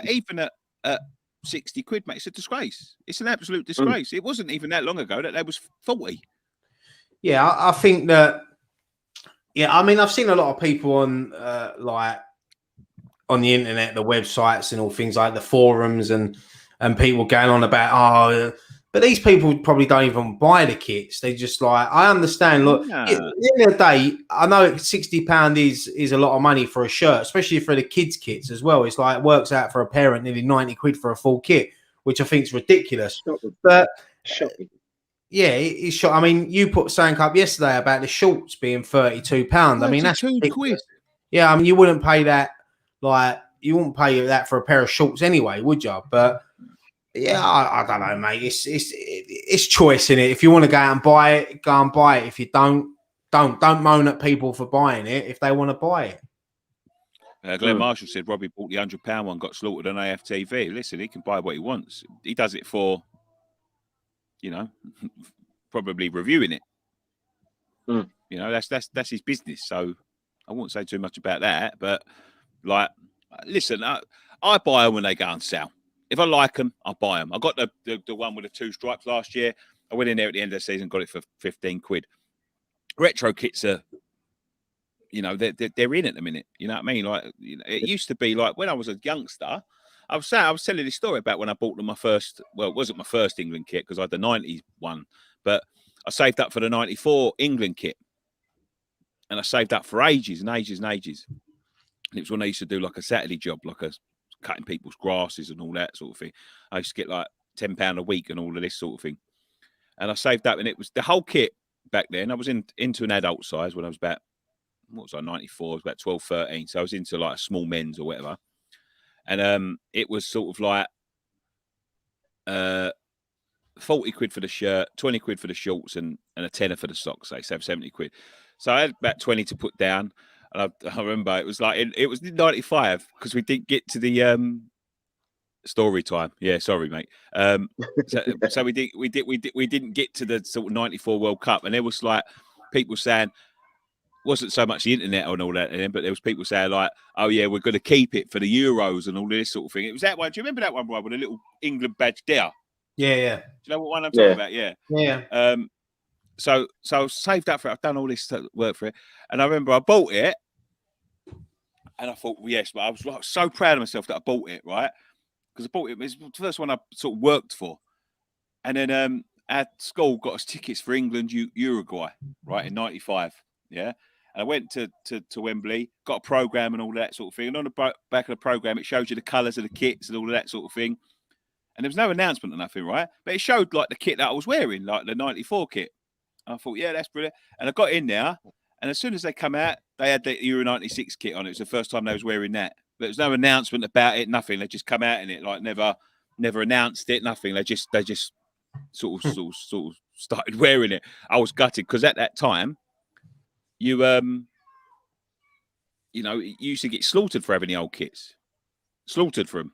even at 60 quid, mate, it's a disgrace. It's an absolute disgrace. It wasn't even that long ago that was 40. Yeah, I think that. Yeah, I mean, I've seen a lot of people on like. On the internet, the websites and all things like the forums and people going on about but these people probably don't even buy the kits. They just like I understand. Look, at the end of the day, I know £60 is a lot of money for a shirt, especially for the kids' kits as well. It's like it works out for a parent nearly 90 quid for a full kit, which I think is ridiculous. But yeah, it's shot. I mean, you put something up yesterday about the shorts being £32. I mean, that's £2 quid. Yeah, I mean, you wouldn't pay that. Like you wouldn't pay that for a pair of shorts anyway, would you? But yeah, I don't know, mate. It's choice in it. If you want to go out and buy it, go and buy it. If you don't moan at people for buying it if they want to buy it. Glenn Marshall said Robbie bought the £100 one, got slaughtered on AFTV. Listen, he can buy what he wants. He does it for, you know, probably reviewing it. You know, that's his business. So I won't say too much about that, but. Like, listen, I buy them when they go on sale. If I like them, I buy them. I got the one with the 2 stripes last year. I went in there at the end of the season, got it for 15 quid. Retro kits are, you know, they're in at the minute. You know what I mean? Like, you know, it used to be like when I was a youngster. I was telling this story about when I bought my first. Well, it wasn't my first England kit because I had the 90s one, but I saved up for the 94 England kit, and I saved up for ages and ages and ages. And it was when I used to do like a Saturday job, like cutting people's grasses and all that sort of thing. I used to get like £10 a week and all of this sort of thing. And I saved up, and it was the whole kit back then. I was into an adult size when I was about, what was I, 94? I was about 12, 13. So I was into like small men's or whatever. And it was sort of like 40 quid for the shirt, 20 quid for the shorts, and a tenner for the socks, say, 70 quid. So I had about 20 to put down. And I remember it was like, it was 95 because we didn't get to the story time. Yeah, sorry, mate. So we didn't get to the sort of 94 World Cup, and there was like people saying, wasn't so much the internet and all that, but there was people saying like, "Oh yeah, we're going to keep it for the Euros and all this sort of thing." It was that one. Do you remember that one, Brian, with a little England badge there? Yeah. Do you know what one I'm talking about? Yeah. Yeah. So I saved up for it. I've done all this work for it, and I remember I bought it, and I thought, well, yes, but I was like so proud of myself that I bought it, right? Because I bought it. It was the first one I sort of worked for, and then at school got us tickets for England Uruguay, right, in '95. Yeah. And I went to Wembley, got a program and all that sort of thing. And on the back of the program, it shows you the colours of the kits and all of that sort of thing. And there was no announcement or nothing, right? But it showed like the kit that I was wearing, like the 94 kit. I thought, yeah, that's brilliant. And I got in there, and as soon as they come out, they had the Euro 96 kit on. It was the first time they was wearing that. But there was no announcement about it, nothing. They just come out in it, like never announced it, nothing. They just sort of started wearing it. I was gutted because at that time, you know, you used to get slaughtered for having the old kits, slaughtered for them.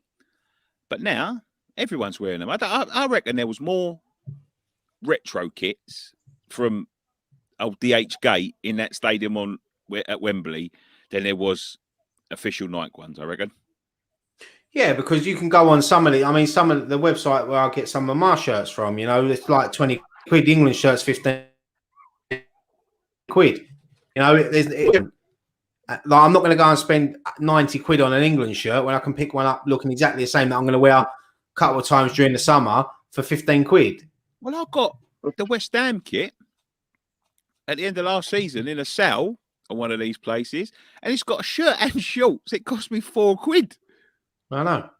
But now everyone's wearing them. I reckon there was more retro kits from old DH Gate in that stadium at Wembley than there was official Nike ones, I reckon. Yeah, because you can go on some of the website where I get some of my shirts from, you know, it's like 20 quid. The England shirts 15 quid. You know, like, I'm not going to go and spend 90 quid on an England shirt when I can pick one up looking exactly the same that I'm going to wear a couple of times during the summer for 15 quid. Well, I got the West Ham kit at the end of last season in a sale on one of these places, and it's got a shirt and shorts. It cost me 4 quid. I know.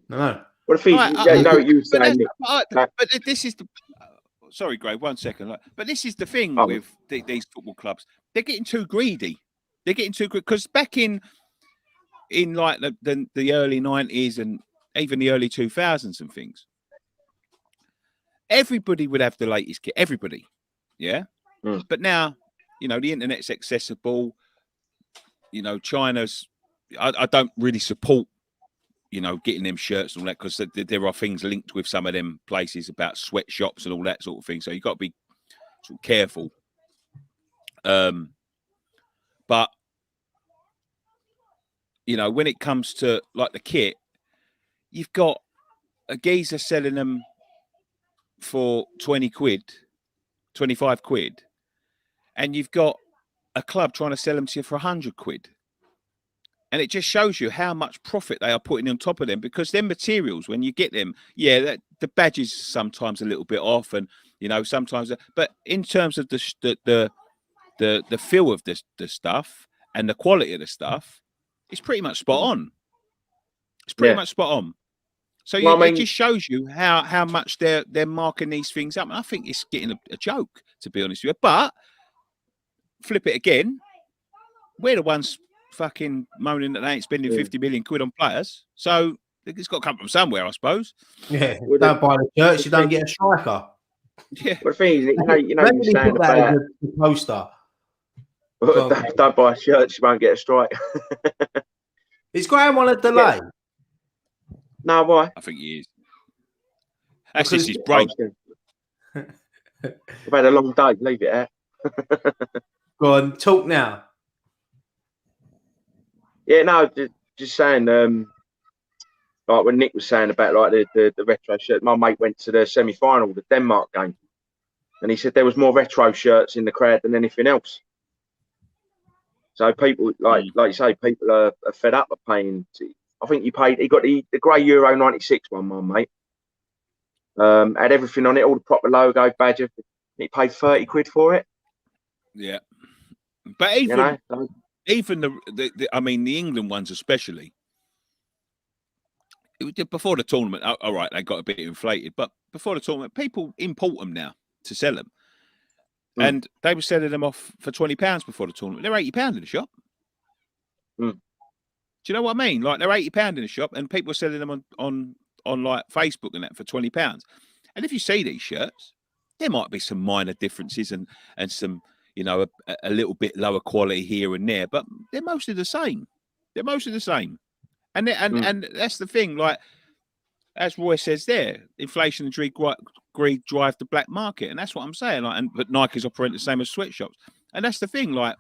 Well, if you know what you were saying, Nick. But this is the. Sorry, Greg, 1 second. But this is the thing with these football clubs. They're getting too greedy. They're getting too greedy because back in like the early 90s and even the early 2000s and things, everybody would have the latest kit. Everybody, yeah. But now, you know, the internet's accessible. You know, China's. I don't really support, you know, getting them shirts and all that because there are things linked with some of them places about sweatshops and all that sort of thing. So you've got to be sort of careful. But, you know, when it comes to like the kit, you've got a geezer selling them for 20 quid, 25 quid, and you've got a club trying to sell them to you for 100 quid. And it just shows you how much profit they are putting on top of them because their materials, when you get them, the badge is sometimes a little bit off, and you know sometimes. But in terms of the feel of the stuff and the quality of the stuff, it's pretty much spot on. It's pretty much spot on. So it just shows you how much they're marking these things up. And I think it's getting a joke, to be honest with you. But flip it again, we're the ones fucking moaning that they ain't spending 50 million quid on players. So it's got to come from somewhere, I suppose. Yeah, don't buy the shirts, you don't get a striker. Yeah. But the thing is, you know you're saying about the poster. Don't buy shirts, you won't get a strike. Is Graham on a delay? No, why? I think he is. That's just his break. We've had a long day, leave it out. Go on, talk now. Yeah, no, just saying. like when Nick was saying about like the retro shirt, my mate went to the semi-final, the Denmark game, and he said there was more retro shirts in the crowd than anything else. So people like you say, people are fed up of paying. I think he got the grey Euro '96 one, my mate. Had everything on it, all the proper logo, badge. He paid 30 quid for it. Yeah, but even the England ones especially. Before the tournament, all right, they got a bit inflated, but before the tournament, people import them now to sell them, and they were selling them off for £20 before the tournament. They're £80 in the shop. Do you know what I mean? Like they're £80 in the shop, and people are selling them on like Facebook and that for £20. And if you see these shirts, there might be some minor differences and some, you know, a little bit lower quality here and there, but they're mostly the same. They're mostly the same. And that's the thing, like, as Roy says there, inflation and greed drive the black market. And that's what I'm saying. Like, but Nike's operating the same as sweatshops. And that's the thing, like,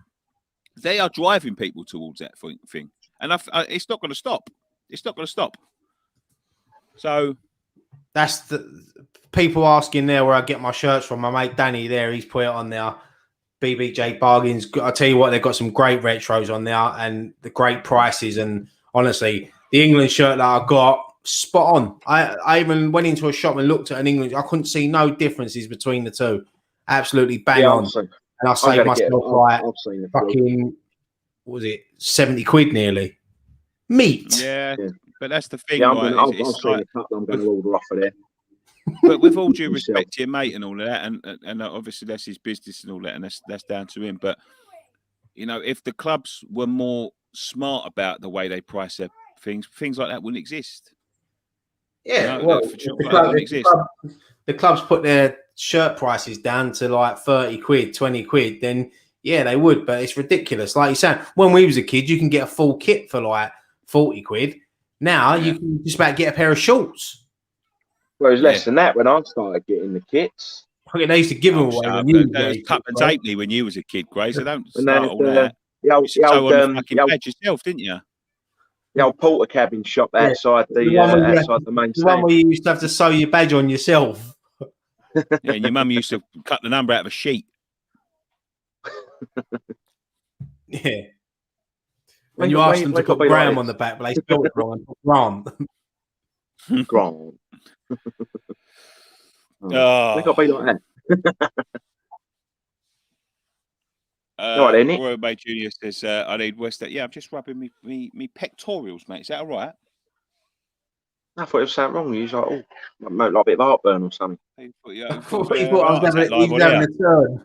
they are driving people towards that thing. And it's not going to stop. It's not going to stop. So that's the people asking there where I get my shirts from. My mate Danny there, he's put it on there. BBJ Bargains. I tell you what, they've got some great retros on there and the great prices. And honestly, the England shirt that I got, spot on. I even went into a shop and looked at an England. I couldn't see no differences between the two. Absolutely bang on. And I saved myself like fucking, what was it, 70 quid nearly. Meat. Yeah, but that's the thing. Yeah, right? I'm going to order off of there. But with all due respect to your mate and all of that, and obviously that's his business and all that, and that's down to him. But you know, if the clubs were more smart about the way they price their things like that wouldn't exist. Yeah, you know, the clubs put their shirt prices down to like 30 quid, 20 quid, then yeah, they would. But it's ridiculous. Like you said, when we was a kid, you can get a full kit for like 40 quid. Now you can just about get a pair of shorts. Well, it was less than that when I started getting the kits. Okay, they used to give them away when you was Cup and Tapely when you was a kid, Gray. So don't and start all that. The old badge yourself, didn't you? The old porter cabin shop outside the main. The one where you used to have to sew your badge on yourself. Yeah, and your mum used to cut the number out of a sheet. Yeah. When you asked them to put Graham on the back, but they spelled it wrong and put Grant. Grant. They got to be like that. Royal Bay Junior says, I need West Ham. Yeah, I'm just rubbing me pectorials, mate. Is that all right? I thought it was something wrong. He was like, oh, like a bit of heartburn or something. He thought I was having a turn.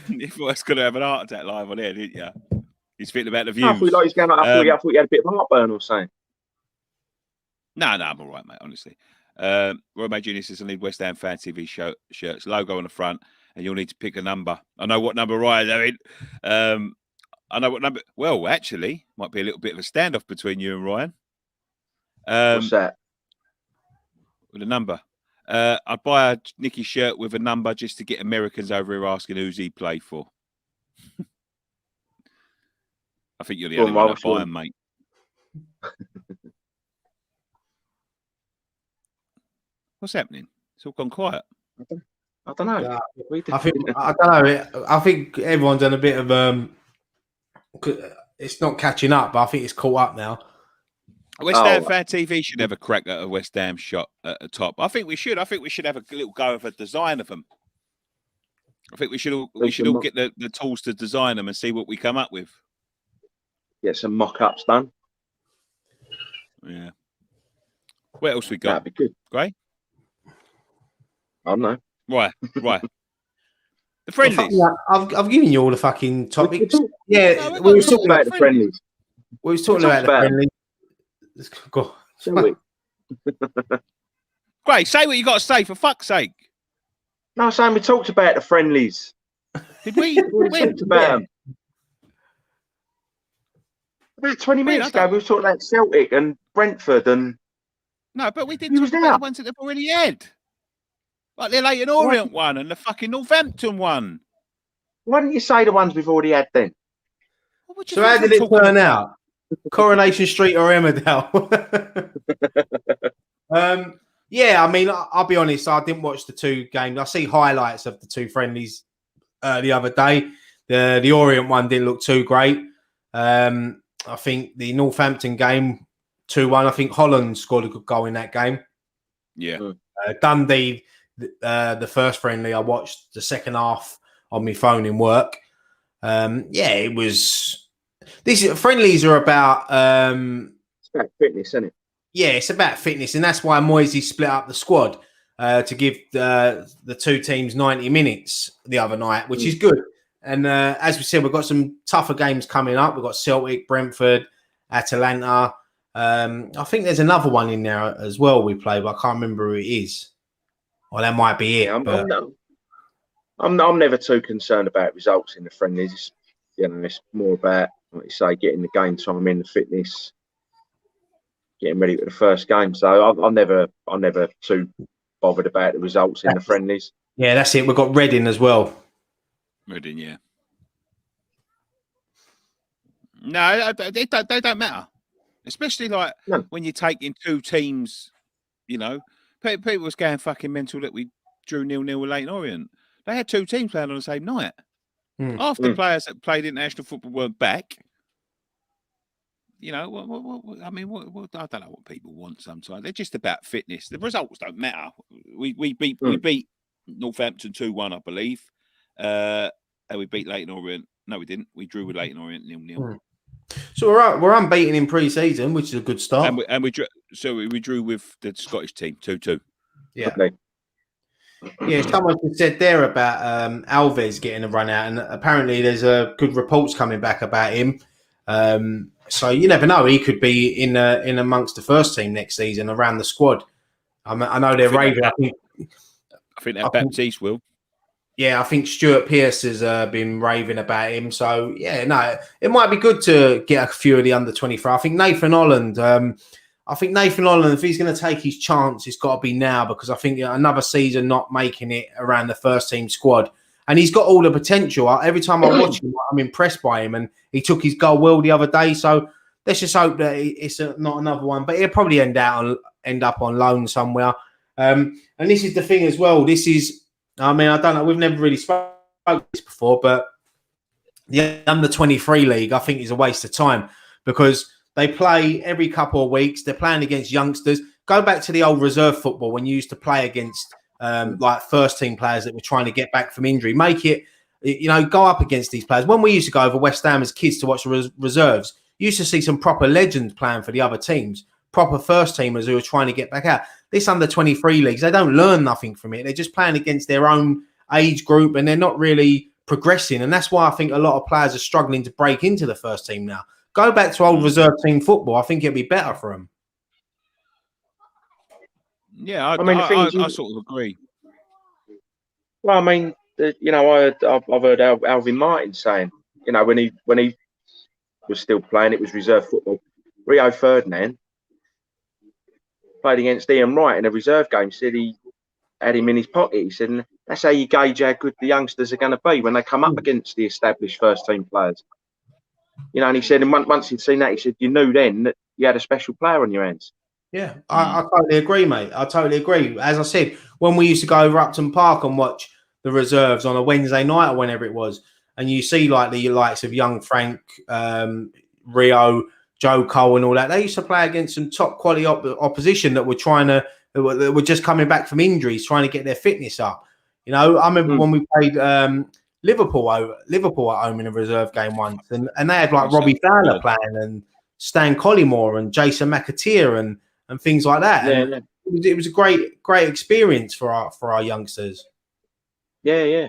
You thought I was going to have an heart attack live on air, didn't you? He's thinking about the views. I thought you had a bit of heartburn or something. No, I'm all right, mate, honestly. Roy May Junior says, I need West Ham Fan TV shirts, logo on the front, and you'll need to pick a number. I know what number Ryan's having. I know what number. Well, actually, might be a little bit of a standoff between you and Ryan. What's that? With a number. I'd buy a Nicky shirt with a number just to get Americans over here asking who's he play for. I think you're the only one buying, mate. What's happening? It's all gone quiet. I don't know. I think everyone's done a bit of it's not catching up, but I think it's caught up now. West Ham Fan TV should have a crack at a West Ham shot at the top. I think we should. I think we should have a little go of a design of them. I think we should all get the tools to design them and see what we come up with. Get some mock-ups done. Yeah. What else we got? That'd be good. Gray? I don't know. Right. The friendlies. I've given you all the fucking topics. We were talking about the friendlies. We were talking about the friendlies. Go on. Gray, say what you got to say, for fuck's sake. No, Sam, we talked about the friendlies. Did we? We talked about them. About 20 minutes ago, we were talking about Celtic and Brentford and... No, but we didn't talk about the ones that they've already had. Like the Leyton Orient one and the fucking Northampton one. Why didn't you say the ones we've already had then? So how did it turn out? Coronation Street or Emmerdale. Yeah, I mean, I'll be honest. I didn't watch the two games. I see highlights of the two friendlies the other day. The Orient one didn't look too great. I think the Northampton game 2-1. I think Holland scored a good goal in that game. Yeah. Dundee, the first friendly, I watched the second half on my phone in work. Yeah, it was. These friendlies are about. It's about fitness, isn't it? Yeah, it's about fitness, and that's why Moisey split up the squad to give the two teams 90 minutes the other night, which is good. And as we said, we've got some tougher games coming up. We've got Celtic, Brentford, Atalanta. I think there's another one in there as well we play, but I can't remember who it is. Well, that might be it. Yeah, I'm never too concerned about results in the friendlies. It's, it's more about, like you say, getting the game time in, the fitness, getting ready for the first game. So I'm never too bothered about the results in the friendlies. Yeah, that's it. We've got Reading as well. Reading, yeah. No, they don't matter. Especially like when you're taking two teams, people was going fucking mental that we drew 0-0 with Leyton Orient. They had two teams playing on the same night. Half the players that played international football weren't back. I mean, I don't know what people want sometimes. They're just about fitness. The results don't matter. We beat Northampton 2-1, I believe. And we beat Leyton Orient. No, we didn't. We drew with Leyton Orient 0-0. So we're unbeaten in pre-season, which is a good start. And we drew with the Scottish team 2-2. Yeah. Okay. Yeah, someone said there about Alves getting a run out, and apparently there's a good reports coming back about him. So you never know; he could be in amongst the first team next season around the squad. I know they're raving. I think that Baptiste will. Yeah, I think Stuart Pearce has been raving about him. So yeah, no, it might be good to get a few of the under 24. I think Nathan Holland. If he's going to take his chance, it's got to be now, because I think another season not making it around the first team squad, and he's got all the potential. Every time I watch him, I'm impressed by him, and he took his goal well the other day. So let's just hope that it's not another one, but he'll probably end up on loan somewhere. And this is the thing as well. I don't know. We've never really spoken this before, but the under 23 league, I think, is a waste of time, because they play every couple of weeks. They're playing against youngsters. Go back to the old reserve football when you used to play against like first team players that were trying to get back from injury. Make it, go up against these players. When we used to go over West Ham as kids to watch the reserves, you used to see some proper legends playing for the other teams, proper first teamers who are trying to get back out. This under 23 leagues, they don't learn nothing from it. They're just playing against their own age group, and they're not really progressing. And that's why I think a lot of players are struggling to break into the first team now. Go back to old reserve team football. I think it'd be better for them. Yeah, I sort of agree. Well, I mean, I've heard Alvin Martin saying, when he was still playing, it was reserve football. Rio Ferdinand played against Ian Wright in a reserve game. Said he had him in his pocket. He said, and that's how you gauge how good the youngsters are going to be when they come up against the established first team players. And he said, and once he'd seen that, he said, you knew then that you had a special player on your hands. Yeah, I totally agree, mate. I totally agree. As I said, when we used to go over Upton Park and watch the reserves on a Wednesday night or whenever it was, and you see like the likes of young Frank, Rio, Joe Cole and all that, they used to play against some top quality opposition that were just coming back from injuries, trying to get their fitness up. I remember when we played Liverpool at home in a reserve game once, and they had like Robbie Fowler playing and Stan Collymore and Jason McAteer and things like that. Yeah. It was a great experience for our youngsters. Yeah.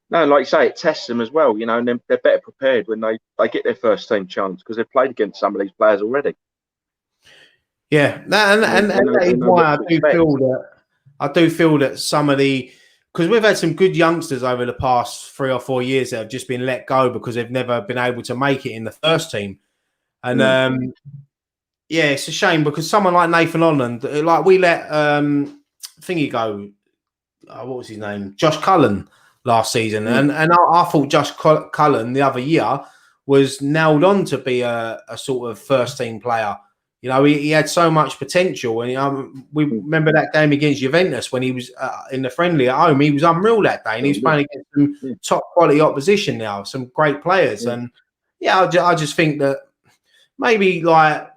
No, like you say, it tests them as well, and they're better prepared when they get their first team chance, because they've played against some of these players already. Yeah, and that is why I do feel that some of the, because we've had some good youngsters over the past 3 or 4 years that have just been let go because they've never been able to make it in the first team. And yeah, it's a shame, because someone like Nathan Holland, like we let thingy go, what was his name? Josh Cullen last season. And I thought Josh Cullen the other year was nailed on to be a sort of first team player. You know, he had so much potential, and we remember that game against Juventus when he was in the friendly at home. He was unreal that day, and he was playing against some top quality opposition now, some great players. And I just think that maybe like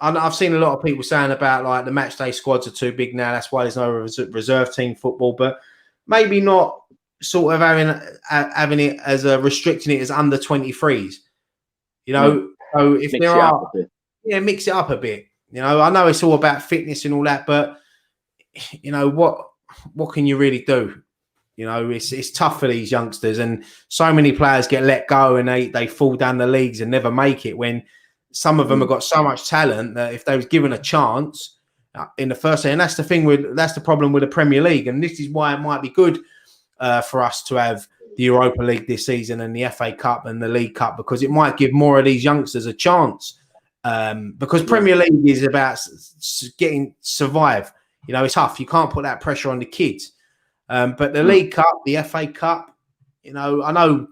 I've seen a lot of people saying about like the match day squads are too big now. That's why there's no reserve team football, but maybe not sort of having it as restricting it as under 23s. You know, so if there are. Yeah, mix it up a bit. You know, I know it's all about fitness and all that, but you know what can you really do? You know, it's tough for these youngsters, and so many players get let go and they fall down the leagues and never make it. When some of them have got so much talent that if they was given a chance in the first day, and that's the problem with the Premier League, and this is why it might be good for us to have the Europa League this season and the FA Cup and the League Cup, because it might give more of these youngsters a chance. Because Premier League is about getting survive. You know, it's tough. You can't put that pressure on the kids. But the League Cup, the FA Cup, you know, I know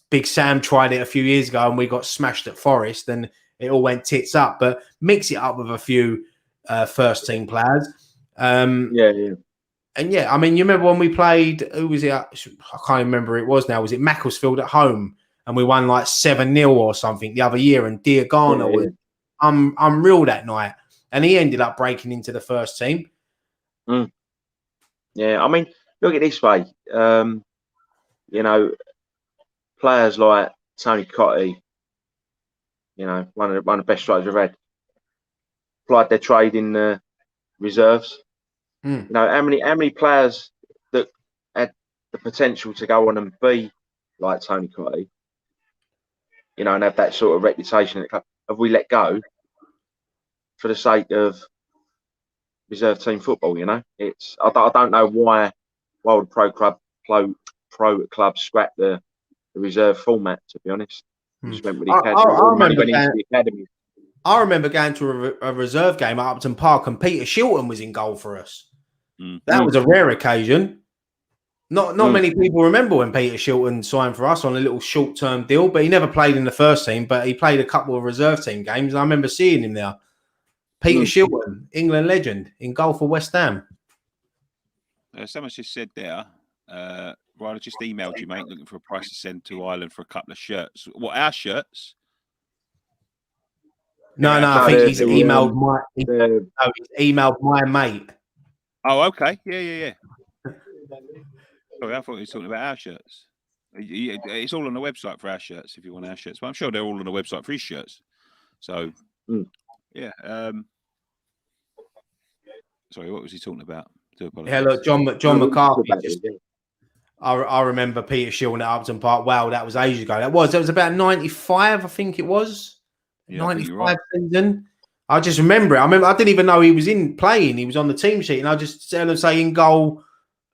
Big Sam tried it a few years ago and we got smashed at Forest and it all went tits up. But mix it up with a few first team players. And I mean, you remember when we played, who was it? I can't remember who it was now. Was it Macclesfield at home? And we won like 7-0 or something the other year. And Diagana was unreal that night, and he ended up breaking into the first team. Yeah, I mean, look at it this way. You know, players like Tony COYI, you know, one of the best strikers I've had, applied their trade in the reserves. You know, how many players that had the potential to go on and be like Tony COYI, you know, and have that sort of reputation at the club, have we let go for the sake of reserve team football? You know, I don't know why the pro clubs scrapped the reserve format, to be honest. Just went with the academy. I remember going to a reserve game at Upton Park and Peter Shilton was in goal for us. That was a rare occasion. Not many people remember when Peter Shilton signed for us on a little short-term deal, but he never played in the first team, but he played a couple of reserve team games. And I remember seeing him there. Peter Shilton, England legend, in goal for West Ham. Someone just said there, Ryder just emailed you, mate, looking for a price to send to Ireland for a couple of shirts. What, our shirts? No, I think he's emailed my mate. Oh, okay. Yeah. Sorry, I thought he was talking about our shirts. It's all on the website for our shirts if you want our shirts. But I'm sure they're all on the website for his shirts. So, yeah. Sorry, what was he talking about? Yeah, look, John McCarthy. I remember Peter Shilton at Upton Park. Wow, that was ages ago. That was about 95, I think it was. Yeah, 95 season. I just remember it. I didn't even know he was playing. He was on the team sheet, and I just saw him say in goal,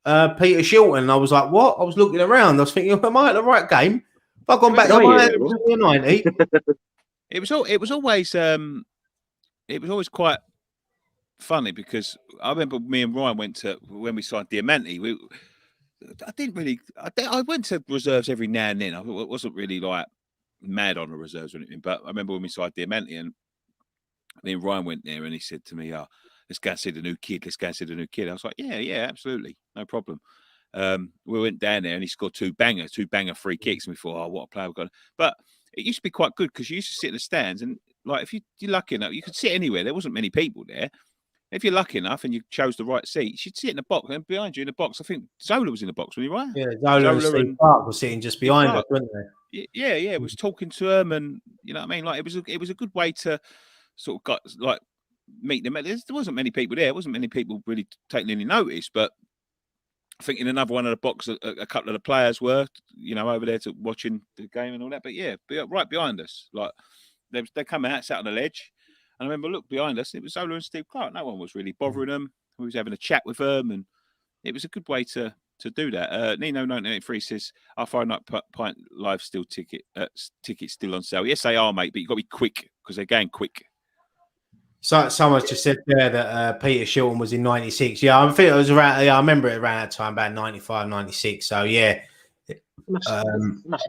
Peter Shilton. And I was like, what? I was looking around. I was thinking, am I at the right game? Have I gone back to my 90? It was always quite funny because I remember me and Ryan went to when we signed Diamante. I went to reserves every now and then. I wasn't really like mad on the reserves or anything, but I remember when we signed Diamante and me and Ryan went there and he said to me, let's go and see the new kid. I was like, yeah, absolutely. No problem. We went down there and he scored two banger free kicks. And we thought, what a player we've got. But it used to be quite good because you used to sit in the stands and like, if you're lucky enough, you could sit anywhere. There wasn't many people there. If you're lucky enough and you chose the right seat, you'd sit in the box and behind you in the box. I think Zola was in the box, wasn't he, right? Yeah, Zola and Steve Clark were sitting just behind us, weren't they? Yeah. Was talking to them, and you know what I mean. Like it was a good way to sort of meet them. There wasn't many people there. There wasn't many people really taking any notice. But I think in another one of the box, a couple of the players were, you know, over there watching the game and all that. But yeah, right behind us, like they come out, sat on the ledge. And I remember, look behind us, it was Zola and Steve Clark. No one was really bothering them. We was having a chat with them, and it was a good way to do that. Nino983 says, our Friday night pint live tickets still on sale. Yes, they are, mate, but you've got to be quick because they're going quick. So someone's just said there that Peter Shilton was in 96. Yeah, I think it was around. Yeah, I remember it around that time, about 95, 96. So yeah, must have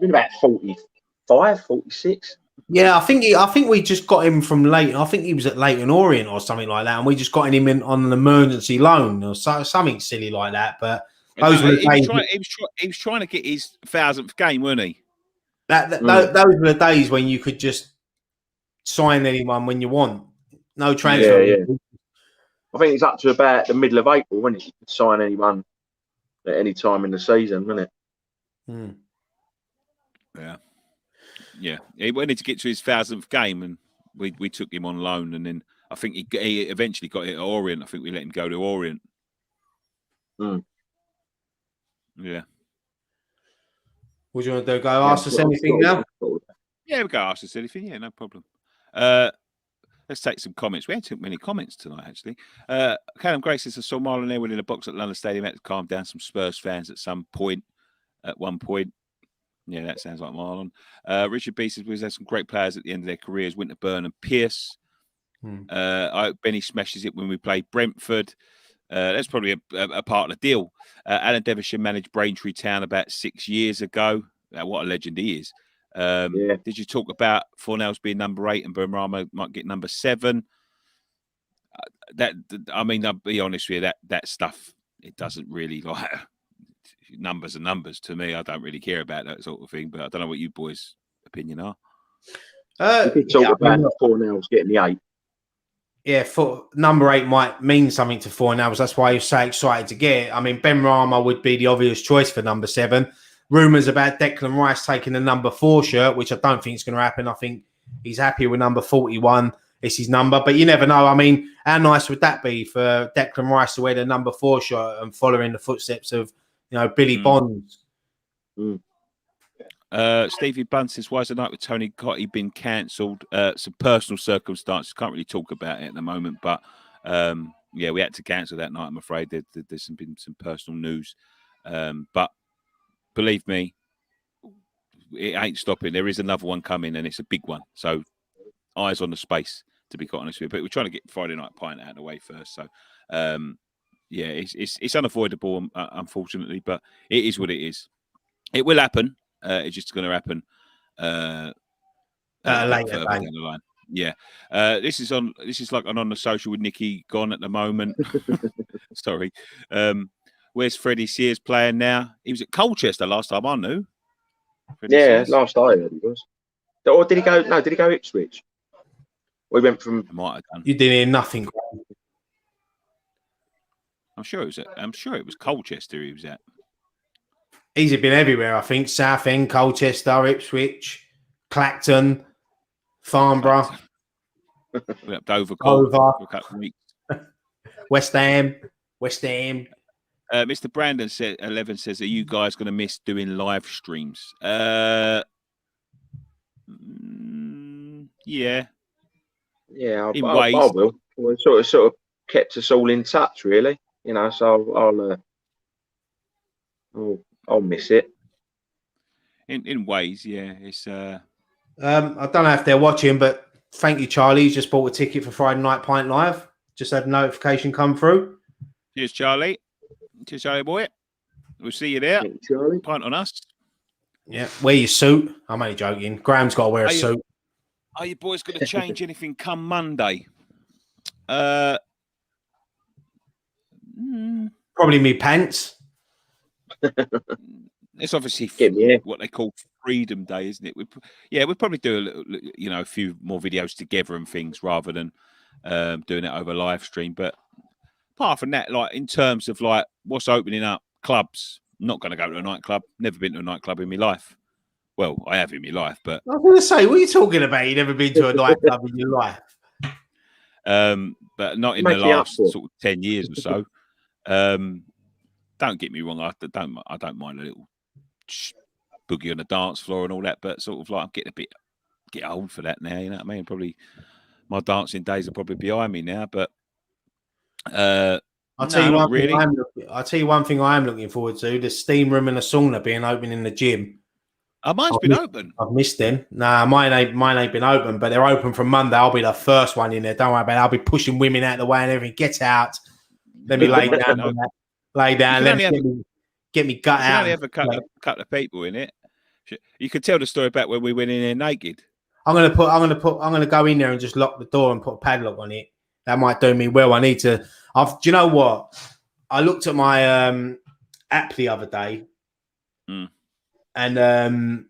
been about 40, 45, 46. Yeah, I think we just got him from Leighton. I think he was at Leighton Orient or something like that, and we just got him in on an emergency loan or something silly like that. But those were the days. He was trying to get his 1000th game, weren't he? Those were the days when you could just sign anyone when you want. No transfer. Yeah. I think it's up to about the middle of April when you could sign anyone at any time in the season, wasn't it? Yeah. He wanted to get to his 1000th game, and we took him on loan, and then I think he eventually got it at Orient. I think we let him go to Orient. Yeah. What do you want to do? Go ask us anything now? Yeah, we go ask us anything. Yeah, no problem. Let's take some comments. We haven't took many comments tonight, actually. Callum Grace says, I saw Marlon Airwood in a box at London Stadium. Had to calm down some Spurs fans at one point. Yeah, that sounds like Marlon. Richard B says, we've had some great players at the end of their careers, Winterburn and Pearce. I hope Benny smashes it when we play Brentford. That's probably a part of the deal. Alan Devonshire managed Braintree Town about 6 years ago. What a legend he is. Did you talk about Fornells being number 8 and Benrahma might get number 7? I mean, I'll be honest with you, that stuff, it doesn't really like numbers are numbers to me. I don't really care about that sort of thing, but I don't know what you boys' opinion are. You talk about Fornells getting the 8. Yeah, for number 8 might mean something to Fornells. That's why he was so excited to get it. I mean, Benrahma would be the obvious choice for number 7. Rumours about Declan Rice taking the number 4 shirt, which I don't think is going to happen. I think he's happy with number 41. It's his number, but you never know. I mean, how nice would that be for Declan Rice to wear the number 4 shirt and follow in the footsteps of, Billy Bonds? Stevie Bunn says, why has the night with Tony Cottee been cancelled? Some personal circumstances. Can't really talk about it at the moment, but yeah, we had to cancel that night, I'm afraid. There's been some personal news. But believe me, it ain't stopping. There is another one coming, and it's a big one. So eyes on the space, to be quite honest with you. But we're trying to get Friday Night Pint out of the way first. So yeah, it's unavoidable, unfortunately, but it is what it is. It will happen. It's just going to happen Later down the line. Yeah, this is like on the social with Nicky gone at the moment. Sorry. Where's Freddie Sears playing now? He was at Colchester last time I knew. Sears. Last I heard he was. Or did he go? No, did he go Ipswich? We went from. Might have done. You didn't hear nothing. I'm sure it was Colchester he was at. He's been everywhere, I think. Southend, Colchester, Ipswich, Clacton, Farnborough. We're up Dover. Dover. For a couple of weeks. West Ham. Mr. Brandon said 11 says, are you guys going to miss doing live streams? Yeah. Yeah, in I ways. will. Well, it sort of kept us all in touch, really. So I'll miss it. In ways, yeah. It's I don't know if they're watching, but thank you, Charlie. You just bought a ticket for Friday Night Pint Live. Just had a notification come through. Cheers, Charlie. Cheers, Charlie boy. We'll see you there. Thank you, Charlie. Pint on us. Yeah, wear your suit. I'm only joking. Graham's got to wear a suit. Are you boys going to change anything come Monday? Probably me pants. It's obviously what they call Freedom Day, isn't it? We'll probably do a few more videos together and things rather than doing it over live stream. But apart from that, like in terms of like what's opening up, clubs, I'm not going to go to a nightclub. Never been to a nightclub in my life. Well, I have in my life, but I was going to say, what are you talking about? You've never been to a nightclub in your life, but not in the last sort of 10 years or so. Don't get me wrong, I don't mind a little boogie on the dance floor and all that, but sort of like I'm getting get old for that now. You know what I mean? Probably my dancing days are probably behind me now, but I'll tell you one thing I am looking forward to: the steam room and the sauna being open in the gym. Mine's been open. I've missed them. Nah, mine ain't been open, but they're open from Monday. I'll be the first one in there. Don't worry about it. I'll be pushing women out of the way and everything. Get out. Let me lay down. Lay down. Let me get me gut out. You only have a couple of people in it. You could tell the story about when we went in there naked. I'm gonna go in there and just lock the door and put a padlock on it. That might do me well. I need to. Do you know what? I looked at my app the other day, and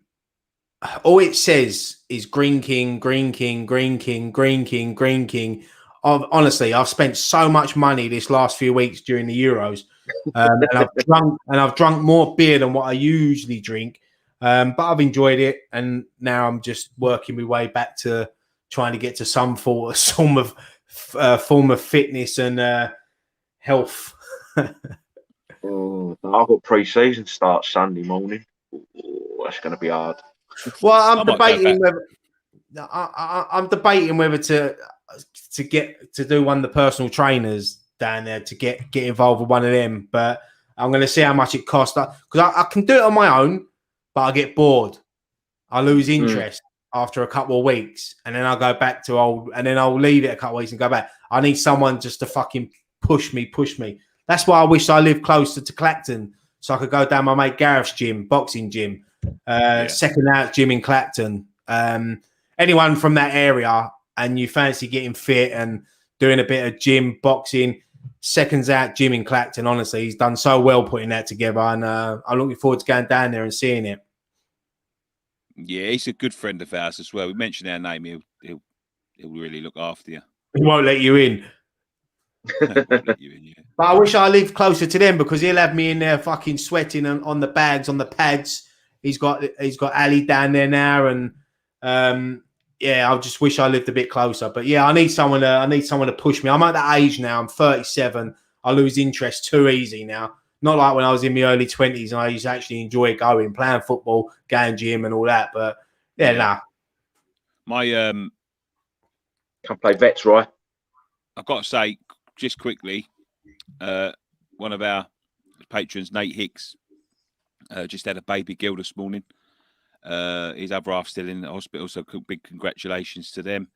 all it says is Green King, Green King, Green King, Green King, Green King. Honestly, I've spent so much money this last few weeks during the Euros, and I've drunk more beer than what I usually drink. But I've enjoyed it, and now I'm just working my way back to trying to get to some form of fitness and health. Oh, I've got pre-season start Sunday morning. Oh, that's going to be hard. Well, I'm debating whether to get to do one of the personal trainers down there to get involved with one of them, but I'm going to see how much it costs because I can do it on my own, but I get bored. I lose interest after a couple of weeks, and then I'll go back to old, and then I'll leave it a couple of weeks and go back. I need someone just to fucking push me. That's why I wish I lived closer to Clacton so I could go down my mate Gareth's gym, boxing gym, second out gym in Clacton. Anyone from that area and you fancy getting fit and doing a bit of gym, boxing, seconds out gym in Clacton, honestly, he's done so well putting that together, and I'm looking forward to going down there and seeing it. Yeah, he's a good friend of ours as well. We mentioned our name, he'll really look after you. He won't let you in. But I wish I lived closer to them because he'll have me in there fucking sweating on the bags, on the pads. He's got Ali down there now, and I just wish I lived a bit closer. But yeah, I need someone to push me. I'm at that age now. I'm 37. I lose interest too easy now. Not like when I was in my early 20s and I used to actually enjoy playing football, going gym and all that. But yeah, nah. My can't play vets, right? I've got to say, just quickly, one of our patrons, Nate Hicks, just had a baby girl this morning. His other half's still in the hospital, so big congratulations to them.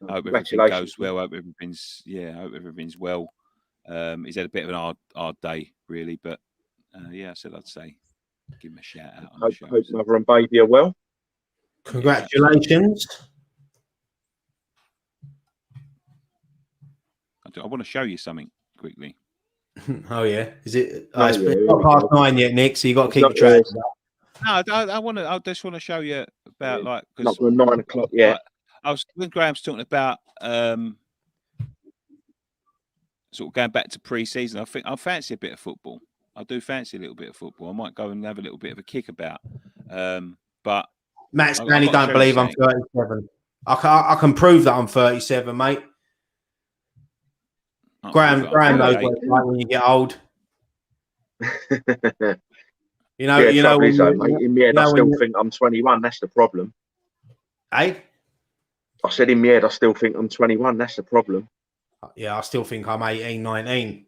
I hope everything goes well. I hope everything's well. He's had a bit of an hard day, really, but I said I'd say give him a shout out. Hope mother and baby are well. Congratulations. I want to show you something quickly. Oh yeah, is it? It's not past 9 yet, Nick. So you got to keep track. No, I just want to show you about not 9 o'clock yet. I was when Graham's talking about sort of going back to pre-season. I think I fancy a bit of football. I do fancy a little bit of football. I might go and have a little bit of a kick about. But Matt Stanley don't believe I'm 37. I can prove that I'm 37, mate. Graham knows what it's like when you get old. You know. Mate. In my head, I still think I'm 21. That's the problem. Hey? I said in my head, I still think I'm 21. That's the problem. Yeah, I still think I'm 18, 19.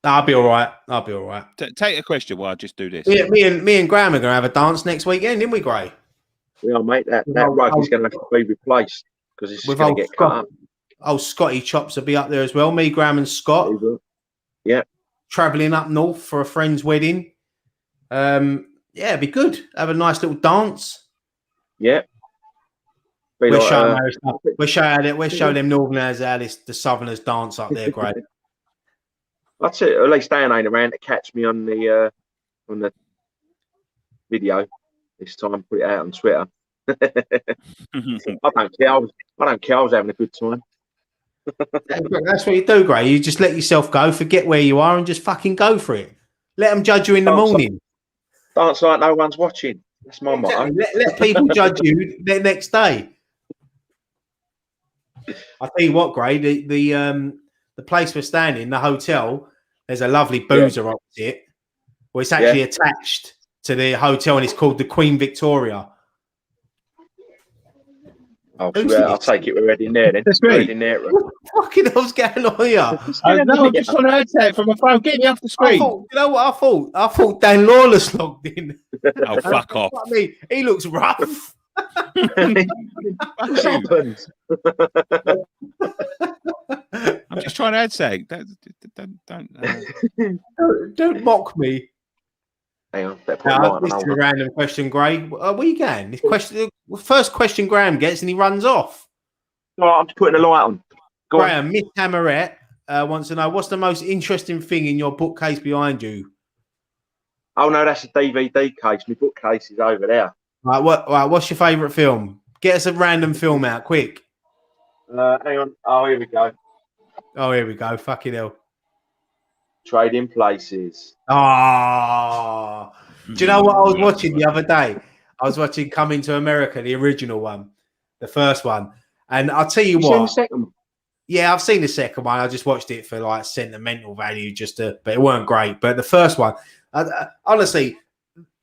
I'll be all right. Take a question while I just do this. Yeah, me and Graham are going to have a dance next weekend, didn't we, Gray? Yeah, mate. That rugby's going to have to be replaced because it's going to get cut up. Oh, Scotty Chops will be up there as well. Me, Graham, and Scott. Yeah. Travelling up north for a friend's wedding. It'd be good. Have a nice little dance. Yeah. We'll show them Northerners how the Southerners dance up there, great. That's it. At least Dan ain't around to catch me on the video this time. Put it out on Twitter. I don't care. I was having a good time. That's what you do, Gray. You just let yourself go, forget where you are, and just fucking go for it. Let them judge you in the morning. Dance like no one's watching. That's my motto. Let people judge you the next day. I tell you what, Gray. The place we're staying in, the hotel, there's a lovely boozer opposite. Well, it's actually attached to the hotel, and it's called the Queen Victoria. Oh, I'll take it. We're ready in there then. That's great. What fucking hell's going on here? I'm just on a headset from my phone. Get me off the screen. You know what I thought? I thought Dan Lawless logged in. Oh, fuck off. I mean, he looks rough. I'm just trying to add something. Don't mock me. Hang on, better put a light on. This is a random question, Gray. Where are you going? This question, first question Graham gets, and he runs off. All right, I'm just putting a light on. Go Graham, on. Miss Hammerette wants to know, what's the most interesting thing in your bookcase behind you? Oh no, that's a DVD case. My bookcase is over there. Right, what's your favourite film? Get us a random film out, quick. Hang on. Oh, here we go. Oh, here we go. Fucking hell. Trading Places. Oh, do you know what I was watching the other day? I was watching Coming to America, the original one, the first one. And I'll tell you what. Seen the second one? Yeah, I've seen the second one. I just watched it for like sentimental value, but it weren't great. But the first one, honestly,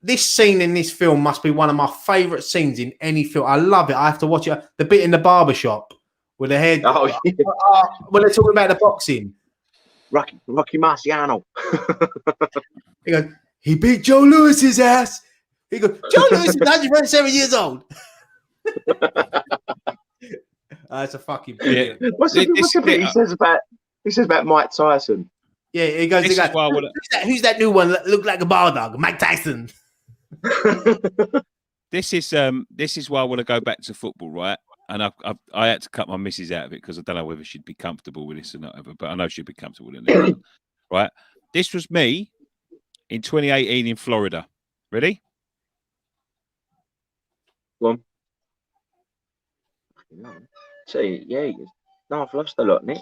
this scene in this film must be one of my favourite scenes in any film. I love it. I have to watch it. The bit in the barbershop with the head. Oh, yeah. When they're talking about the boxing. Rocky Marciano. He goes, he beat Joe Lewis's ass. He goes, Joe Lewis is 97 years old. That's a fucking brilliant. Yeah. What's the bit he says about Mike Tyson? Yeah, he goes, who's that new one that looked like a bar dog? Mike Tyson. This is why I want to go back to football, right? And I had to cut my missus out of it because I don't know whether she'd be comfortable with this or not, but I know she'd be comfortable with it. Right? This was me in 2018 in Florida. Ready? Go on. See, yeah. No, I've lost a lot, Nick.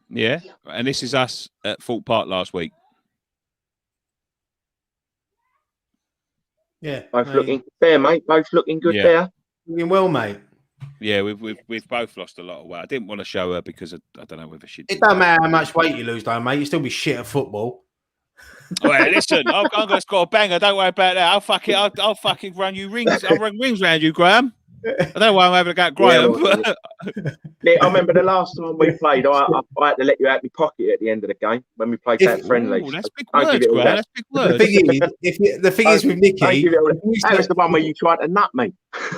Yeah. And this is us at Fort Park last week. Yeah. Both looking there, mate. Both looking good there. Looking well, mate. Yeah, we've both lost a lot of weight. I didn't want to show her because I don't know whether she'd. It don't matter how much weight you lose, though, mate. You still be shit at football. Well, listen, I'm going to score a banger. Don't worry about that. I'll fucking run you rings. I'll run rings around you, Graham. I don't know why I'm having a go at Graham. Yeah, I remember the last time we played, I had to let you out my pocket at the end of the game when we played that friendly. That's big words, Graham. That's big words. The thing is with Nicky, that was the one where you tried to nut me.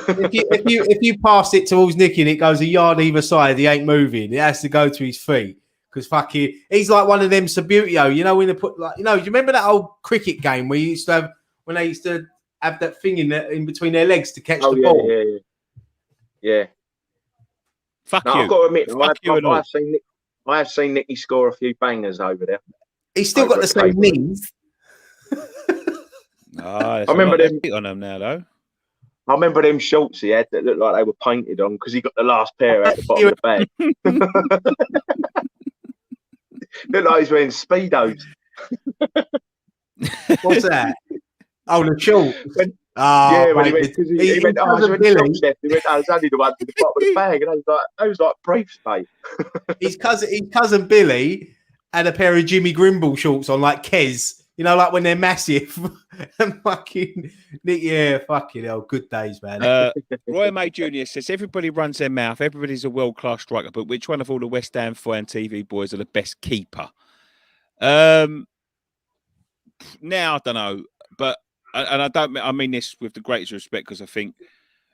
if you pass it towards Nicky and it goes a yard either side, he ain't moving. It has to go to his feet. Because fucking, he's like one of them Sabutio, you know, when they put do you remember that old cricket game where you used to have, when they used to have that thing in between their legs to catch the ball? Yeah. Fuck you. I've got to admit, I have seen Nicky score a few bangers over there. He's still got the same knees. I remember them on him now, though. I remember them shorts he had that looked like they were painted on because he got the last pair out the bottom of the bag. Looked like he's wearing Speedos. What's that? Oh, the shorts. When he went, he went, oh, there's only the one to the bottom of the bag. And I was like briefs, mate. his cousin Billy had a pair of Jimmy Grimble shorts on, like Kez. You know, like when they're massive. And fucking hell, good days, man. Roy May Jr. says, everybody runs their mouth. Everybody's a world-class striker. But which one of all the West Ham fan TV boys are the best keeper? Now, I don't know. But, and I mean this with the greatest respect because I think,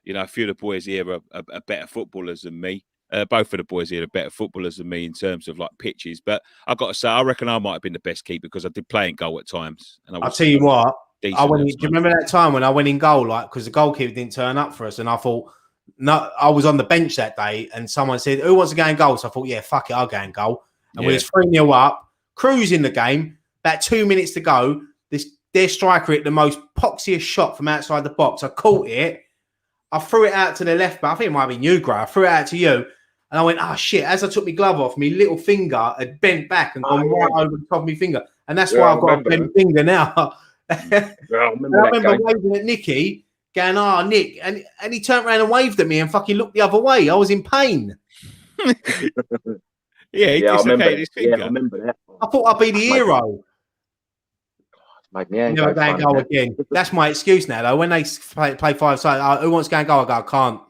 you know, a few of the boys here are better footballers than me. Both of the boys here are better footballers than me in terms of like pitches. But I got to say, I reckon I might have been the best keeper because I did play in goal at times. And I'll tell you what. Do you remember that time when I went in goal, like, because the goalkeeper didn't turn up for us, and I thought, no, I was on the bench that day, and someone said, "Who wants to go in goal?" So I thought, yeah, fuck it, I'll go in goal. And we was 3-0 up, cruising the game. About 2 minutes to go, their striker hit the most poxiest shot from outside the box. I caught it, I threw it out to the left back. I think it might have been you, Gray. I threw it out to you, and I went, "Oh shit!" As I took my glove off, my little finger had bent back and gone right over the top of my finger, and that's why I've got a bent finger now. I remember waving at Nicky, going, "Oh, Nick," and he turned around and waved at me and fucking looked the other way. I was in pain. He dislocated his finger. Yeah, I remember that. I thought I'd be the hero. Never go and go again. That's my excuse now, though. When they play five sides, who wants to go and go? I go, I can't.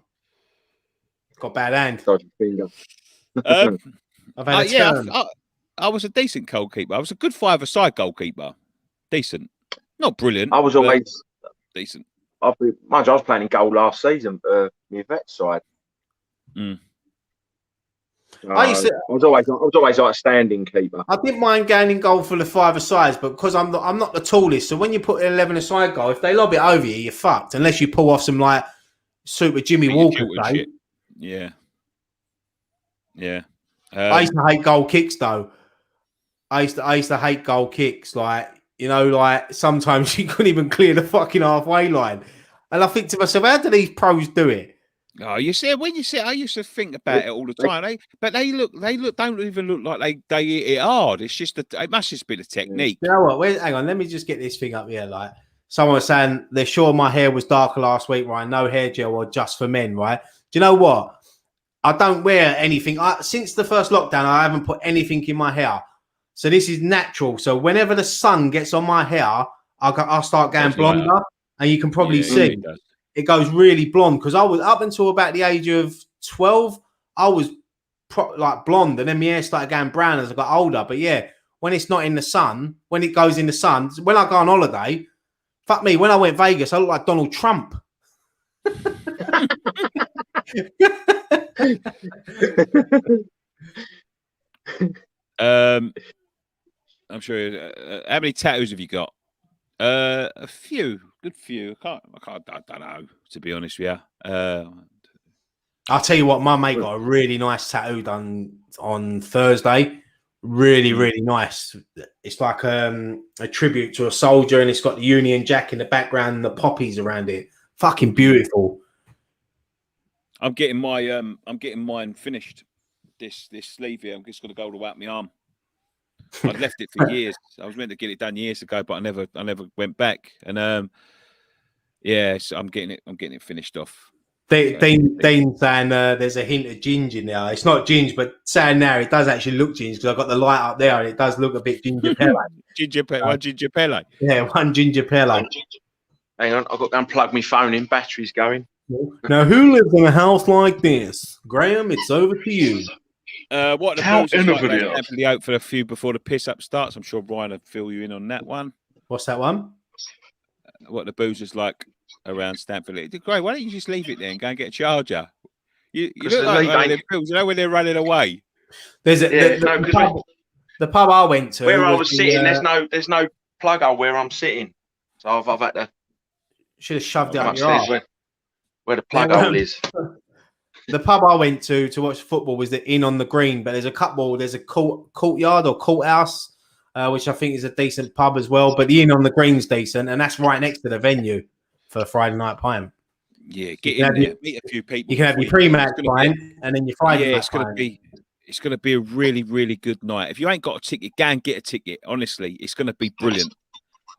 Got bad hand. I've had a turn. I was a decent goalkeeper. I was a good five-a-side goalkeeper. Decent. Not brilliant. I was always decent. I was playing in goal last season for my vet side. I used to. I was always like a standing keeper. I didn't mind going in goal for the 5-a-sides, but because I'm not the tallest, so when you put an 11-a-side goal, if they lob it over you, you're fucked. Unless you pull off some like super Jimmy Walker play. Yeah. I used to hate goal kicks though. I used to hate goal kicks. Like, you know, like sometimes you couldn't even clear the fucking halfway line. And I think to myself, how do these pros do it? Oh, you see, I used to think about it all the time. They don't even look like they hit it hard. It's just it must just be the technique. You know what? Hang on, let me just get this thing up here. Like, someone was saying they're sure my hair was darker last week, right? No hair gel or just for men, right? Do you know what? I don't wear anything. Since the first lockdown, I haven't put anything in my hair. So this is natural. So whenever the sun gets on my hair, I'll start going blonder. And you can probably see it goes really blonde. Because I was up until about the age of 12, I was like blonde. And then my hair started going brown as I got older. But yeah, when it's not in the sun, when it goes in the sun, when I go on holiday, fuck me, when I went Vegas, I look like Donald Trump. I'm sure. How many tattoos have you got? A few, good few. I don't know, to be honest with you. I'll tell you what, my mate got a really nice tattoo done on Thursday. Really, really nice. It's like a tribute to a soldier, and it's got the Union Jack in the background and the poppies around it. Fucking beautiful. I'm getting mine finished. This sleeve here. I'm just gonna go to out my arm. I'd left it for years. I was meant to get it done years ago, but I never went back. And yeah, so I'm getting it finished off. Dean saying there's a hint of ginger in there. It's not ginger, but saying now it does actually look ginger because I've got the light up there and it does look a bit ginger pele. One ginger pele. Yeah, one ginger pele. Hang on, I've got to go and plug my phone in. Battery's going. Now, who lives in a house like this? Graham, it's over to you. What the booze is like, definitely out for a few before the piss up starts. I'm sure Brian will fill you in on that one. What's that one? What the booze is like around Stanford-le-Hope. Great, why don't you just leave it there and go and get a charger? You look like one of them pills, you know, when they're running away. There's the pub I went to where I was sitting. There's no plug hole where I'm sitting, so I've had to. Should have shoved it up your arse. Where the plug hole is. The pub I went to watch football was the Inn on the Green, but there's a courtyard or courthouse, which I think is a decent pub as well. But the Inn on the Green's decent, and that's right next to the venue for Friday night pint. Yeah, get in there, meet a few people. You can have your pre-match pint and then your Friday night it's going to be a really, really good night. If you ain't got a ticket, go and get a ticket. Honestly, it's going to be brilliant.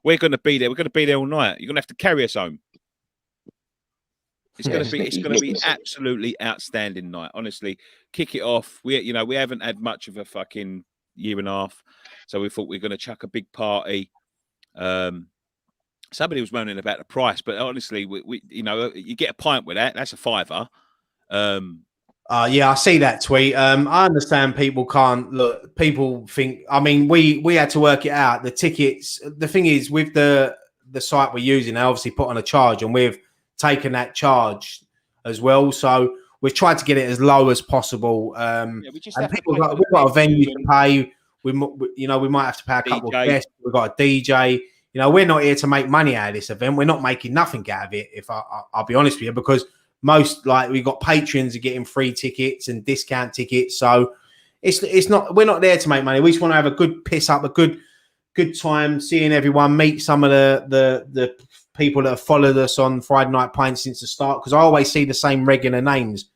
We're going to be there. We're going to be there all night. You're going to have to carry us home. It's going to be absolutely outstanding night. Honestly, kick it off. We haven't had much of a fucking year and a half, so we thought we were going to chuck a big party. Somebody was moaning about the price, but honestly, we you get a pint with that. That's a £5. Yeah, I see that tweet. I understand people can't look. People think. I mean, we had to work it out. The tickets. The thing is, with the site we're using, they obviously put on a charge, and we've taken that charge as well. So we've tried to get it as low as possible. We've got a venue to pay. We might have to pay a couple of guests. We've got a DJ. We're not here to make money out of this event. We're not making nothing out of it. If I'll be honest with you, because most we've got patrons are getting free tickets and discount tickets. So it's not. We're not there to make money. We just want to have a good piss up, a good time, seeing everyone, meet some of the people that have followed us on Friday Night Pint since the start. Because I always see the same regular names,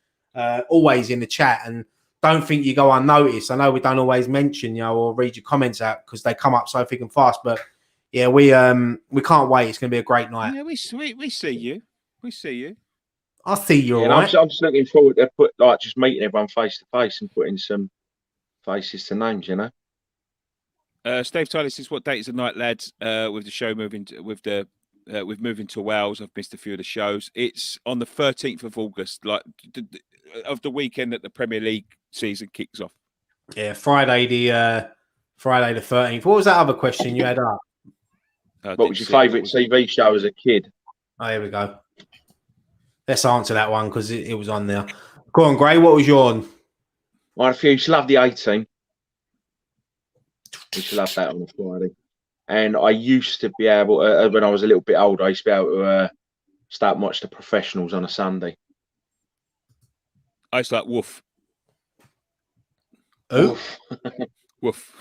always in the chat, and don't think you go unnoticed. I know we don't always mention or read your comments out because they come up so thick and fast, but. Yeah, we can't wait. It's going to be a great night. Yeah, we see you. We see you. I see you. Yeah, right. I'm just looking forward to just meeting everyone face to face and putting some faces to names. Steve Tyler says, "What date is the night, lads? With the show moving with moving to Wales, I've missed a few of the shows. It's on the 13th of August, like of the weekend that the Premier League season kicks off. Yeah, Friday the 13th. What was that other question you had up? What was your favourite TV show as a kid? Oh, here we go. Let's answer that one because it was on there. Go on, Gray. What was your one? I used to love the 18. Used to love that on a Friday. And I used to be able, when I was a little bit older, I used to be able to start and watch the professionals on a Sunday. I used to like Woof. Who? Woof.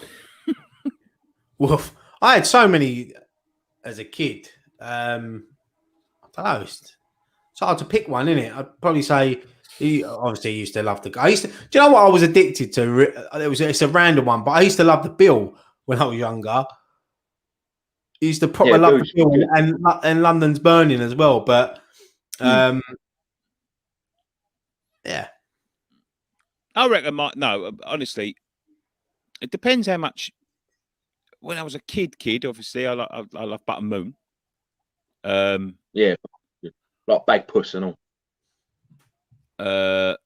Woof. I had so many as a kid. I don't know. It's hard to pick one, isn't it? I'd probably say obviously used to love the. Do you know what I was addicted to? It's a random one, but I used to love the Bill when I was younger. I used to proper love the Bill and London's Burning as well. But yeah. I reckon no, honestly, it depends how much. When I was a kid, obviously, I love Button Moon. Yeah, like Bag Puss and all. And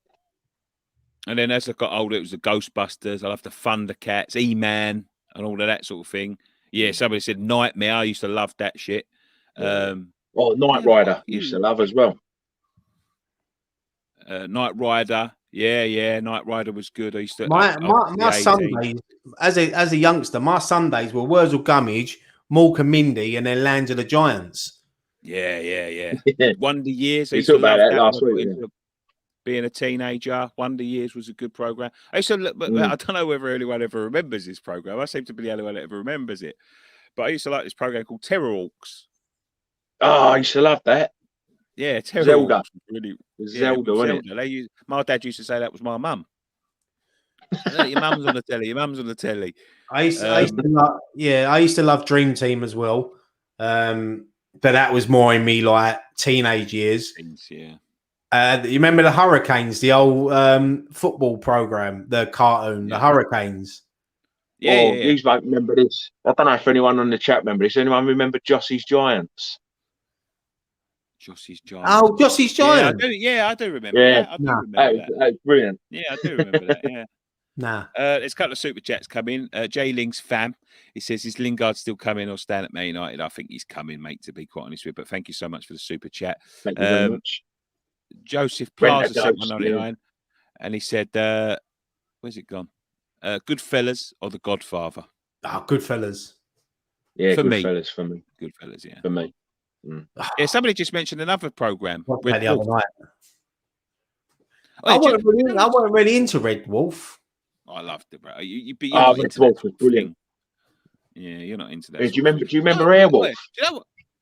then as I got older, it was the Ghostbusters. I loved the Thundercats, E-Man, and all of that sort of thing. Yeah, somebody said Nightmare. I used to love that shit. Knight Rider used to love as well. Knight Rider. Yeah, Knight Rider was good. I used to my Sundays as a youngster. My Sundays were Wurzel Gummidge, Mork and Mindy, and then Lands of the Giants. Yeah. Wonder Years. You talked about that last week. Being a teenager, Wonder Years was a good program. I used to look, but I don't know whether anyone ever remembers this program. I seem to be the only one that ever remembers it. But I used to like this program called Terror Hawks. Oh, I used to love that. Yeah, Terror Zelda. Hawks. Really, Zelda, wasn't it? My dad used to say that was my mum. Your mum's on the telly. Your mum's on the telly. I used to love Dream Team as well. But that was more in me like teenage years. Yeah. You remember the Hurricanes, the old football program, the cartoon, the Hurricanes? Yeah. You might remember this. I don't know if anyone on the chat remember this. Anyone remember Jossie's Giants? Jossie's Giants. Oh, Jossie's Giants. I do remember that. I do remember that. That was brilliant. Yeah, I do remember that. Yeah. Nah. There's a couple of super chats coming. Jay Ling's fam. He says, is Lingard still coming or staying at Man United? I think he's coming, mate, to be quite honest with you. But thank you so much for the super chat. Thank you very much. Joseph Plaza sent 199, and he said, where's it gone? Goodfellas or The Godfather? Oh, Goodfellas. Yeah, for Goodfellas for me. Goodfellas, yeah. For me. Yeah, somebody just mentioned another program. Red Wolf. The other night. I wasn't really into Red Wolf. I loved it, bro. You're Red Wolf was brilliant. Yeah, you're not into that. Do you remember Airwolf?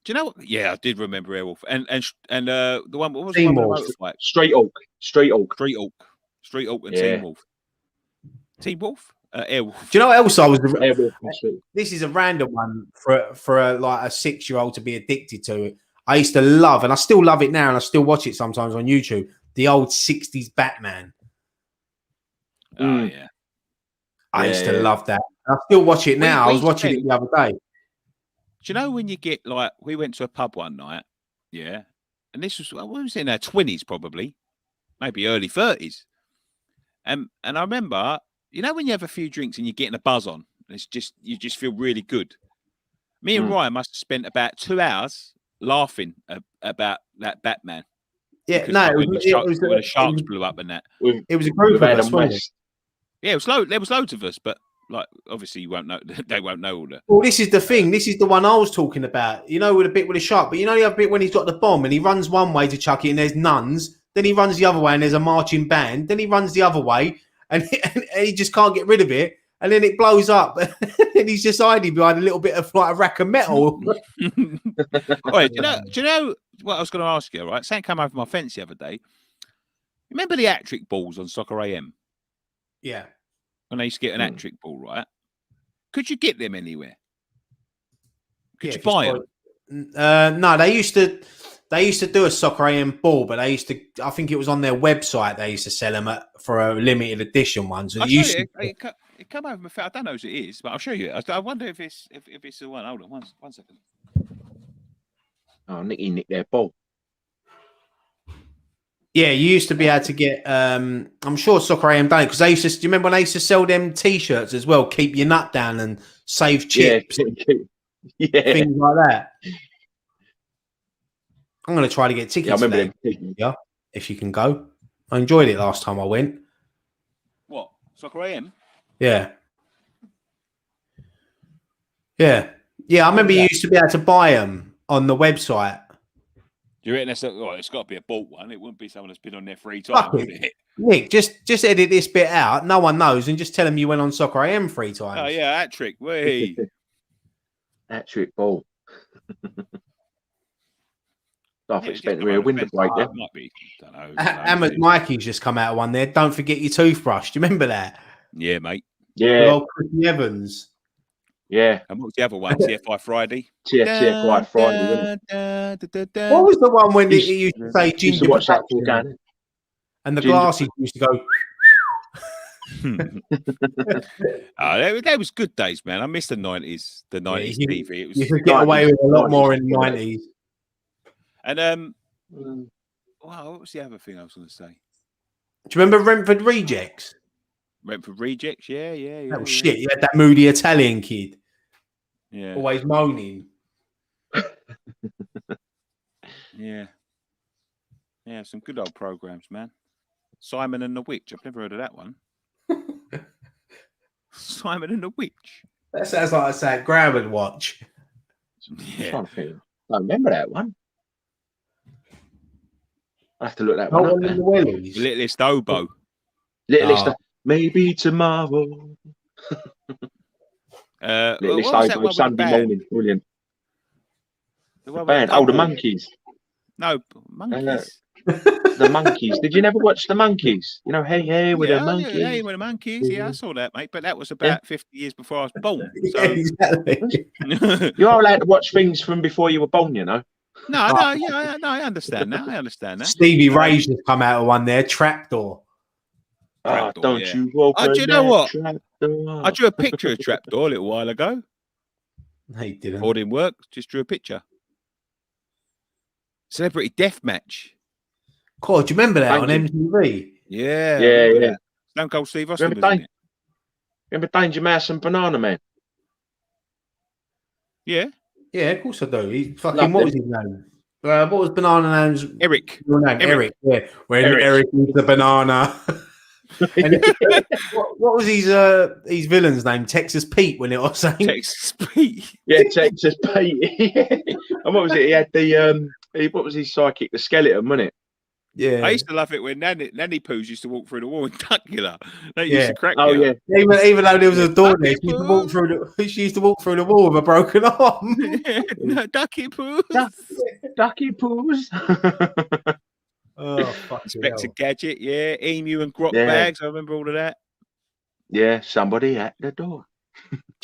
Do you know what? Yeah, I did remember Airwolf. And the one, what was the one? Street Hawk and Team Wolf. Team Wolf? Airwolf. Do you know what else I was? Airwolf. This is a random one for a 6-year-old to be addicted to. I used to love, and I still love it now, and I still watch it sometimes on YouTube. The old 60s Batman. Oh yeah. I used to love that. I still watch it now. I was watching it the other day. Do you know when you get like, we went to a pub one night, yeah, and this was, what was in our 20s probably, maybe early 30s, and I remember, you know, when you have a few drinks and you're getting a buzz on, it's just, you just feel really good. Me and Ryan must have spent about 2 hours laughing about that Batman. Yeah, because, no, like, when the sharks blew up and that. It was a group of us, wasn't it? Yeah, there was loads of us, but like, obviously you won't know. They won't know all that. Well, this is the thing. This is the one I was talking about. You know, with a bit with a shark, but you know the other bit when he's got the bomb and he runs one way to chuck it and there's nuns. Then he runs the other way and there's a marching band. Then he runs the other way and he just can't get rid of it. And then it blows up and he's just hiding behind a little bit of like a rack of metal. Wait, do you know what I was going to ask you? Right, something came over my fence the other day. Remember the hat-trick balls on Soccer AM? Yeah. When they used to get an hat-trick ball, right? Could you get them anywhere? Could you buy them? No, they used to do a Soccer AM ball, but they used to, I think it was on their website, they used to sell them for a limited edition one. So it come over my face. I don't know who it is, but I'll show you. I wonder if it's the one. Hold on, one second. Oh, Nicky nicked their ball. Yeah, you used to be able to get. I'm sure Soccer AM done it because they used to. Do you remember when they used to sell them T-shirts as well? Keep your nut down and save chips. Yeah, things like that. I'm going to try to get tickets. Yeah, I remember them. Yeah, if you can go. I enjoyed it last time I went. What? Soccer AM. Yeah. Yeah. Yeah, I remember you used to be able to buy them on the website. Do you reckon that's it's got to be a bought one? It wouldn't be someone that's been on their free time, Fuck would it. it? Nick, just edit this bit out. No one knows, and just tell them you went on Soccer AM 3 times. Oh yeah, hat trick. Wait. Hat trick ball. Half Yeah, expect just real around the window fence. break there. It might be. Don't know. Emma's Mikey's just come out of one there. Don't forget your toothbrush. Do you remember that? Yeah, mate. With Yeah, old Chrissy Evans. yeah. And what's the other one? TFI Friday. TFI Friday, wasn't it? What was the one when Used- it used to say Used Ginger to watch that for Production? Gannon. And the Ginger- glasses used to go. That was good days, man. I miss the 90s. The 90s TV. It was. You could get away with a lot 90s, more in the yeah. 90s. And wow, what was the other thing I was going to say? Do you remember Brentford Rejects? Brentford Rejects, yeah. That was shit. You had that moody Italian kid, Yeah, always moaning. yeah. Some good old programs, man. Simon and the Witch. I've never heard of that one. Simon and the Witch. That sounds like I said grab and watch. Yeah. I don't remember that one. I have to look that Not one up. one in Then. the Wellies. Littlest Oboe. Littlest, Oh. maybe tomorrow. What Littlest was that Oboe, one with the Sunday band? morning. Brilliant. The one with Band. the Oh, the couple? Monkeys. No, Monkeys. The Monkeys. Did you never watch the Monkeys? You know, hey, with the Monkeys. Hey, with the Monkeys. Yeah, I saw that, mate. But that was about 50 years before I was born. So... Yeah, exactly. You are allowed to watch things from before you were born, you know. No, I understand that. I understand that. Stevie Ray's just come out of one there. Trapdoor. Trapdoor, Don't yeah. you walk Do you know what? Trapdoor. I drew a picture of Trapdoor a little while ago. No, he didn't. Or didn't work. Just drew a picture. Celebrity Deathmatch. God, do you remember that Thank on you. MTV? Yeah. Yeah, I remember yeah. that. Stone Cold Steve Austin Remember, was in it. Remember Danger Mouse and Banana Man? Yeah. Yeah, of course I do. He fucking, Loved what him. was his name? What was Banana Name's Eric. real name? Eric. Yeah. When Eric. Eric was the banana. And what was his villain's name? Texas Pete when it was saying. Texas Pete. Yeah, Texas Pete. And what was it? He had the what was his psychic? The skeleton, wasn't it? Yeah. I used to love it when Nanny Poos used to walk through the wall in Duckula. That used Yeah. to crack Oh me yeah. up. Even though there was a door there, Ducky she used to walk Poo. through she used to walk through the wall with a broken arm. No, Ducky Poos. Ducky Poos. Oh, fuck Inspector Gadget, yeah. Emu and Grot Yeah. Bags. I remember all of that. Yeah, somebody at the door.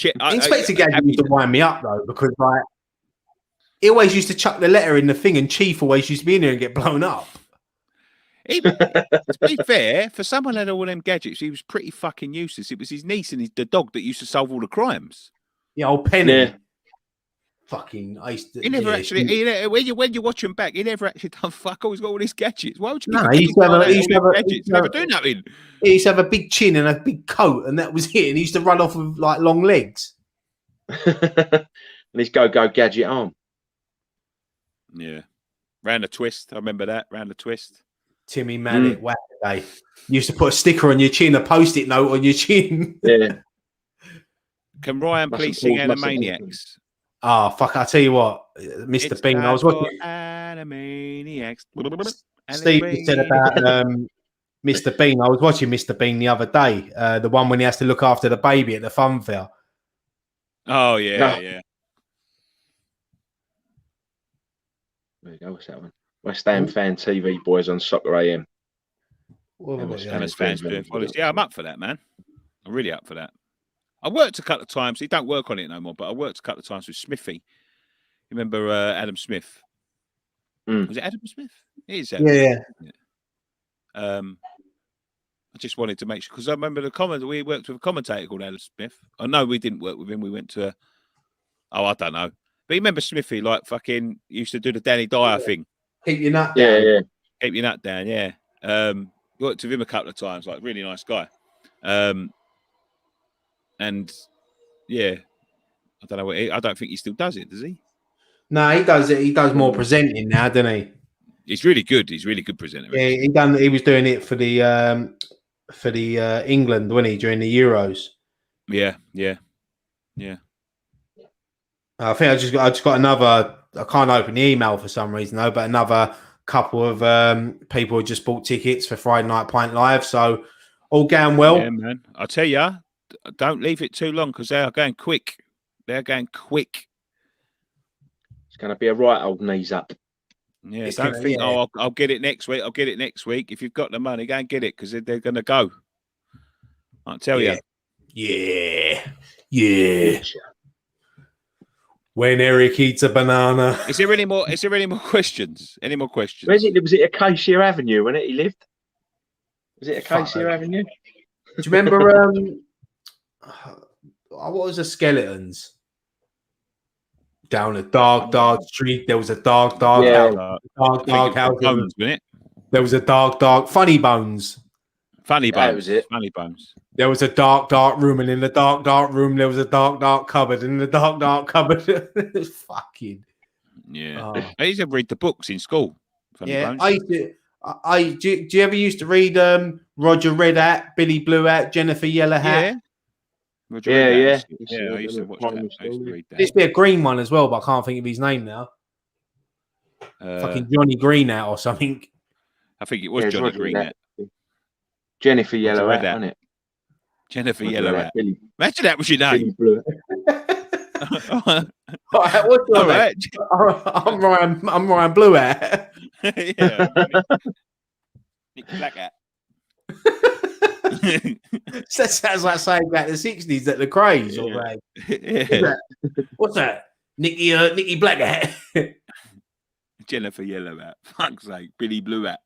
Inspector Gadget used to wind me up though, because like he always used to chuck the letter in the thing, and Chief always used to be in there and get blown up. To be fair, for someone that had all them gadgets, he was pretty fucking useless. It was his niece and the dog that used to solve all the crimes. Yeah, old Penny. Yeah. Fucking, I used to. He never yeah, actually. When you watch him back, he never actually done fuck all. He's got all these gadgets. Why would you? No, pick he used to have a- he used to have a- he used to Never have a- do nothing. He used to have a big chin and a big coat, and that was it. And he used to run off with like long legs. And his go gadget arm. Yeah, round the twist. I remember that round the twist. Timmy Mallet, whack day. You used to put a sticker on your chin, a post-it note on your chin. Yeah. Can Ryan Must please have sing pulled- must have Animaniacs? Oh fuck! I tell you what, Mr. It's Bean. I was time for watching. Animaniacs. Steve just said about Mr. Bean. I was watching Mr. Bean the other day. The one when he has to look after the baby at the fun fair. Oh yeah, No. yeah. There you go. What's that one? West Ham Fan TV boys on Soccer AM. What Yeah, about what's that? that? Tennis fans doing politics. Yeah, I'm up for that, man. I'm really up for that. I worked a couple of times. He don't work on it no more, but I worked a couple of times with Smithy. You remember Adam Smith? Was it Adam Smith? It is. Adam. Yeah. I just wanted to make sure because I remember the comment. We worked with a commentator called Adam Smith. Oh no, we didn't work with him. We went to. I don't know. But you remember Smithy, like fucking used to do the Danny Dyer thing. Keep your nut Yeah, down. yeah. Keep your nut down, yeah. Worked with him a couple of times, like really nice guy. And yeah, I don't know. I don't think he still does it, does he? No, he does it. He does more presenting now, doesn't he? He's really good. He's really good presenter. Yeah, he was doing it for the for the England, wasn't he, during the Euros? Yeah. I think I just got another. I can't open the email for some reason though, but another couple of people who just bought tickets for Friday Night Pint Live. So all going well. Yeah, man. I tell you, don't leave it too long because they are going quick. They're going quick. It's going to be a right old knees up. Yeah, don't think, oh, I'll get it next week. I'll get it next week. If you've got the money, go and get it because they're going to go. I'll tell you. Yeah. When Eric eats a banana. Is there any more questions? Any more questions? Was it Acacia Avenue when he lived? Was it Acacia Avenue? Do you remember what was the skeletons? Down a dark street, there was a dark house. Bones, wasn't it? There was a dark funny bones. Funny bones. That was it. Funny bones. There was a dark room, and in the dark room there was a dark cupboard, and in the dark cupboard it's fucking. Yeah. I used to read the books in school. Funny bones. I used to. Do you ever used to read Roger Red Hat, Billy Blue Hat, Jennifer Yellow Hat? Yeah. I used to watch that. I used to read that. This be a green one as well, but I can't think of his name now. Fucking Johnny Green Hat or something. I think it was Johnny Green Hat. Jennifer Yellow Hat, wasn't it? Jennifer Yellow Hat. Imagine that was your name. What's your name? I'm Ryan Blue Hat. Yeah. Nicky Black Hat. That sounds like saying back in the 60s at the craze. Yeah. Or Yeah. What's that? Nicky Black Hat. Jennifer Yellow Hat. Fuck's sake. Billy Blue Hat.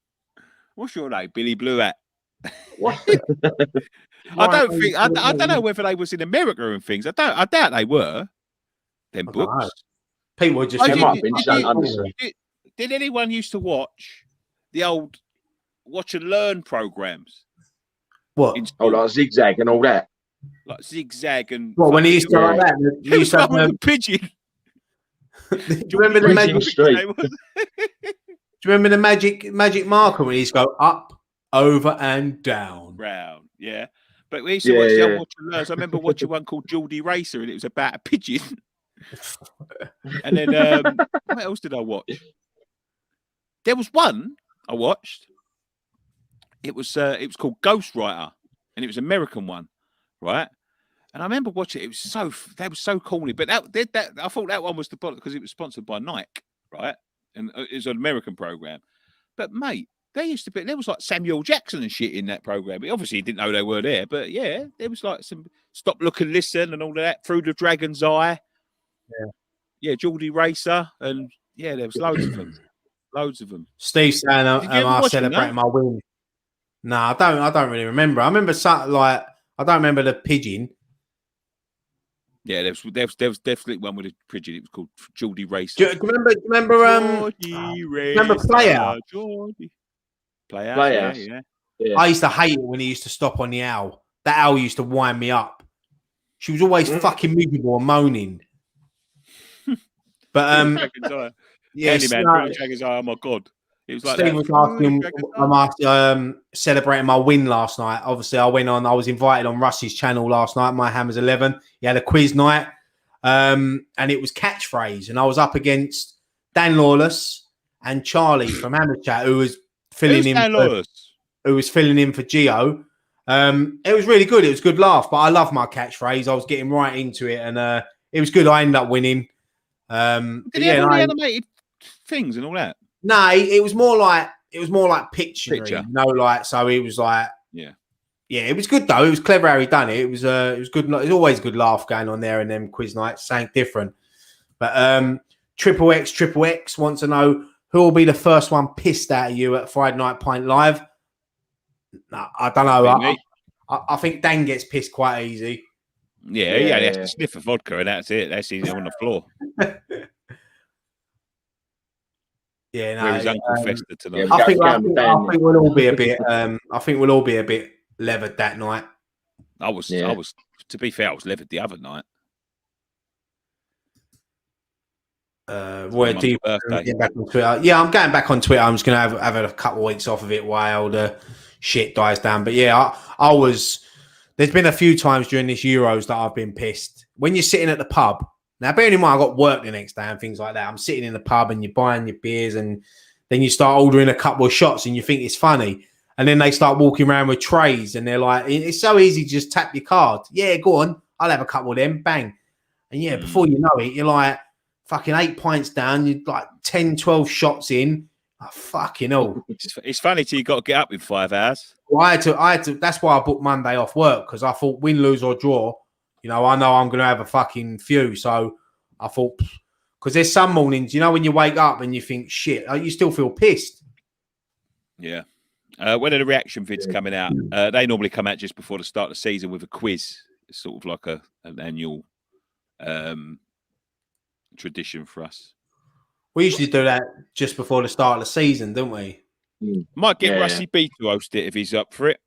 What's your name? Billy Blue Hat. What? I don't know whether they was in America and things. I doubt they were. Them books. People were just. Did anyone used to watch the old watch and learn programs? What? Oh, like Zigzag and all that. Like Zigzag and. What, when he used to like that? You used to have a pigeon. Do you remember the magic street? Do you remember the magic marker when he used to go up, over, and down? Round, yeah. But we used to watch the old watch and learns. I remember watching one called Geordie Racer, and it was about a pigeon. And then what else did I watch? There was one I watched. It was called Ghostwriter, and it was an American one, right? And I remember watching it. It was so corny. But that I thought that one was the because it was sponsored by Nike, right? And it was an American program. But mate, there was like Samuel Jackson and shit in that program. Obviously, he didn't know they were there, but yeah, there was like some Stop, Look and Listen and all of that. Through the Dragon's Eye. Yeah, Geordie Racer, and yeah, there was loads of them. Steve saying, "Am I celebrating my win?" No, I don't really remember. I remember something like I don't remember the pigeon. Yeah, there was definitely one with a pigeon. It was called Geordie Racer. Do you remember remember Player? Player. Yeah. I used to hate it when he used to stop on the owl. That owl used to wind me up. She was always fucking miserable and moaning. But yeah, Dragon's Eye. Oh my god, it was like Steve was asking, "Am I celebrating my win last night?" Obviously, I was invited on Russ's channel last night. My Hammers 11. He had a quiz night, and it was catchphrase, and I was up against Dan Lawless and Charlie from Hammer Chat, who was filling in. Who was filling in for Gio. It was really good. It was a good laugh, but I love my catchphrase. I was getting right into it, and it was good. I ended up winning. Did he have all the animated things and all that? No, it was more like picture. You know, like so. He was like, yeah. It was good though. It was clever how he done it. It was good. It's always a good laugh going on there in them quiz nights. Something different. But Triple X wants to know who will be the first one pissed at you at Friday Night Pint Live. No, I don't know. I think Dan gets pissed quite easy. Yeah, he only has to sniff a vodka and that's it. That's easy on the floor. Where his uncle Fester tonight. I think we'll all be a bit. I think we'll all be a bit levered that night. I was. To be fair, I was levered the other night. Where do you get back on Twitter? Yeah, I'm going back on Twitter. I'm just going to have a couple of weeks off of it while shit dies down. But yeah, I was. There's been a few times during this Euros that I've been pissed. When you're sitting at the pub, now bearing in mind I got work the next day and things like that. I'm sitting in the pub and you're buying your beers and then you start ordering a couple of shots and you think it's funny. And then they start walking around with trays and they're like, it's so easy to just tap your card. Yeah, go on. I'll have a couple of them. Bang. And yeah, before you know it, you're like fucking 8 pints down. You're like 10, 12 shots in. Oh, fucking hell. It's funny till you got to get up in 5 hours. Well, I had to. That's why I booked Monday off work because I thought win, lose or draw. I know I'm going to have a fucking few. So I thought, because there's some mornings, when you wake up and you think, shit, you still feel pissed. Yeah. When are the reaction vids coming out? They normally come out just before the start of the season with a quiz. It's sort of like an annual tradition for us. We usually do that just before the start of the season, don't we? Might get Rusty B to host it if he's up for it.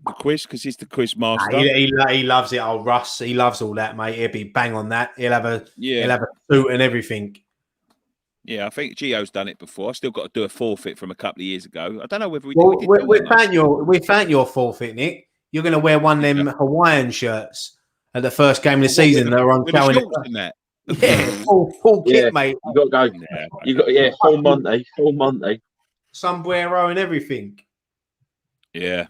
The quiz, because he's the quiz master. He loves it, old Russ. He loves all that, mate. He'll be bang on that. He'll have a suit and everything. Yeah, I think Gio's done it before. I've still got to do a forfeit from a couple of years ago. I don't know whether we found your forfeit, Nick. You're going to wear one of them Hawaiian shirts at the first game of the season that are on showing it. Yeah, full kit, mate. You got to go. You got full Monty, sombrero and everything. Yeah.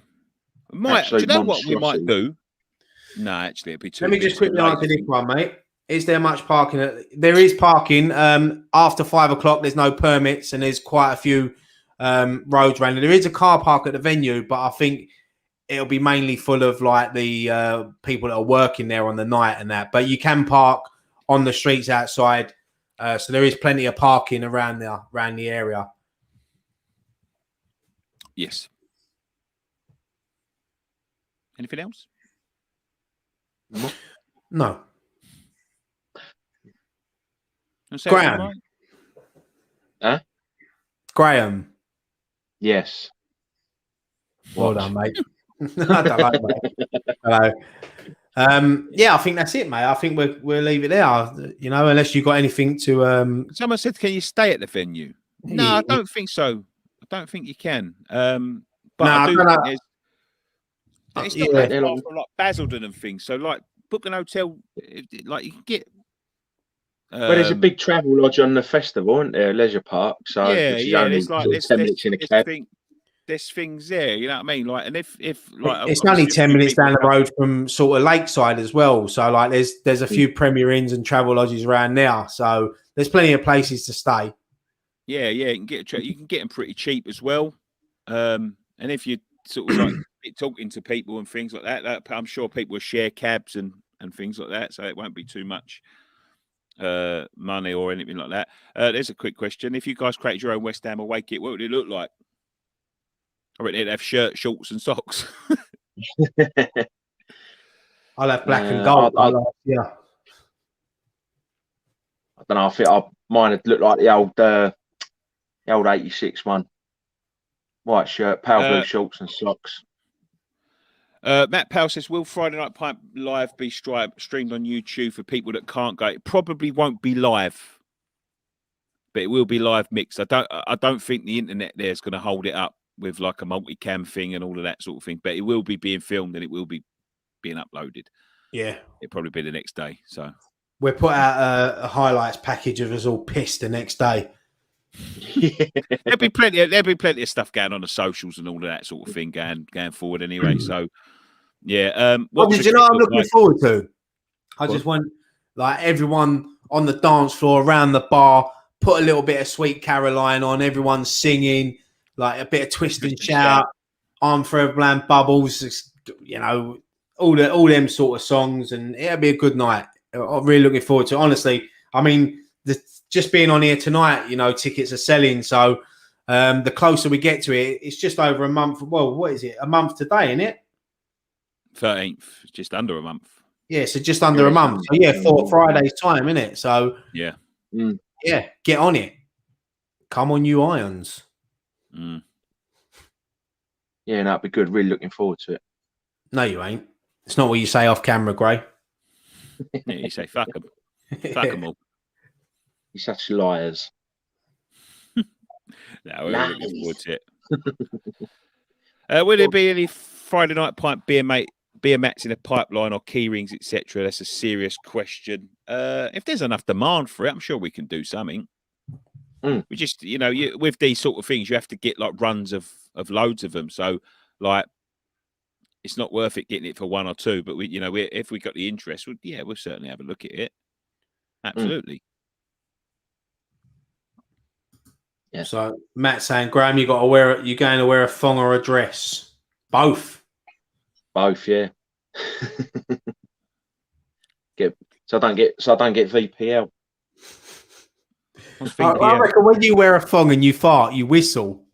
Do you know what we might do? No, actually, it'd be too. Let me just quickly answer this one, mate. Is there much parking? There is parking. After 5 o'clock, there's no permits, and there's quite a few roads around. There is a car park at the venue, but I think it'll be mainly full of like the people that are working there on the night and that. But you can park on the streets outside, so there is plenty of parking around the area. Yes. Anything else? No. Graham. Huh? Graham. Yes. Well done, mate. I don't like that. Hello. Yeah, I think that's it, mate. I think we'll leave it there. Unless you've got anything to. Someone said, "Can you stay at the venue?" No, I don't think so. I don't think you can. But I do think it's not that far from like Basildon and things. So like book an hotel, like you can get. But there's a big travel lodge on the festival, isn't there? Leisure Park. So there's like 10 minutes in a cab. There's things there, you know what I mean? Like, and if like it's only 10 minutes down the road from sort of Lakeside as well. So like there's a few Premier Inns and travel lodges around there. So there's plenty of places to stay. Yeah, you can get them pretty cheap as well. And if you sort of like talking to people and things like that, I'm sure people will share cabs and things like that, so it won't be too much money or anything like that. There's a quick question: if you guys created your own West Ham away kit, what would it look like? I reckon it'd have shirt, shorts, and socks. I'll have black and gold. I don't know. I think mine would look like the old 86 one. White shirt, pale blue shorts, and socks. Matt Powell says, will Friday Night Pint Live be streamed on YouTube for people that can't go? It probably won't be live, but it will be live mixed. I don't think the internet there is going to hold it up with like a multicam thing and all of that sort of thing, but it will be being filmed and it will be being uploaded. Yeah. It'll probably be the next day. So we'll put out a highlights package of us all pissed the next day. There'll be plenty of stuff going on the socials and all of that sort of thing going forward anyway. So yeah. What did you know I'm looking forward to? I just want like everyone on the dance floor around the bar, put a little bit of Sweet Caroline on, everyone's singing, like a bit of twist and shout, Arm Forever Bland Bubbles, all them sort of songs, and it'll be a good night. I'm really looking forward to it. Honestly, I mean, just being on here tonight, tickets are selling. So the closer we get to it, it's just over a month. Well, what is it? A month today, isn't it? 13th, just under a month. Yeah, so just under a month. So yeah, 4 Friday's time, isn't it? So yeah, get on it. Come on, you irons. Yeah, that'd be good. Really looking forward to it. No, you ain't. It's not what you say off camera, Gray. Yeah, you say fuck them. Fuck them all. You're such liars. No, we're looking forward to Will there be any Friday night pint beer mats in a pipeline or key rings, etc.? That's a serious question. If there's enough demand for it, I'm sure we can do something. We just, with these sort of things, you have to get like runs of loads of them. So, like, it's not worth it getting it for one or two. But if we got the interest, we'll certainly have a look at it. Absolutely. Yeah. So Matt's saying, Graham, you're going to wear a thong or a dress? Both. Both, yeah. So I don't get VPL. I reckon when you wear a thong and you fart, you whistle.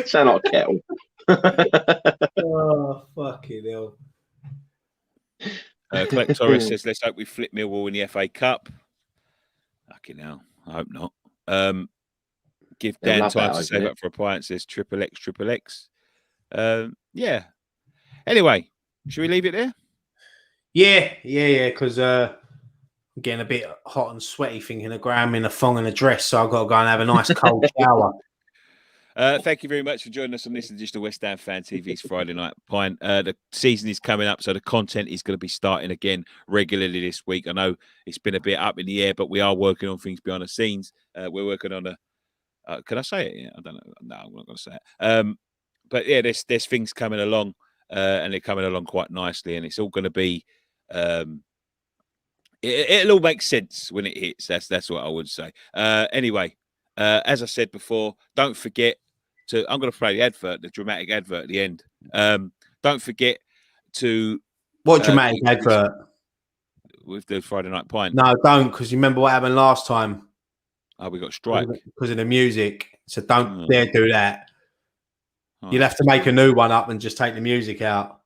Sound like a kettle. Oh, fucking hell. Collect Torres says, let's hope we flip Millwall in the FA Cup. Fucking hell. I hope not. Give Dan time to save up for appliances. XXX. Yeah. Anyway, should we leave it there? Yeah. Because I'm getting a bit hot and sweaty thinking of Graham in a thong and a dress, so I've got to go and have a nice cold shower. Thank you very much for joining us on this edition of West Ham Fan TV's Friday Night Pint. The season is coming up, so the content is going to be starting again regularly this week. I know it's been a bit up in the air, but we are working on things behind the scenes. We're working on a... can I say it? Yeah, I don't know. No, I'm not going to say it. But yeah, there's things coming along, and they're coming along quite nicely, and it's all going to be... it'll all make sense when it hits. That's what I would say. Anyway, as I said before, don't forget I'm going to play the dramatic advert at the end. Don't forget to... What dramatic advert? With the Friday Night Pint. No, don't, because you remember what happened last time. Oh, we got strike. Because of the music. So don't dare do that. You'll have to make a new one up and just take the music out.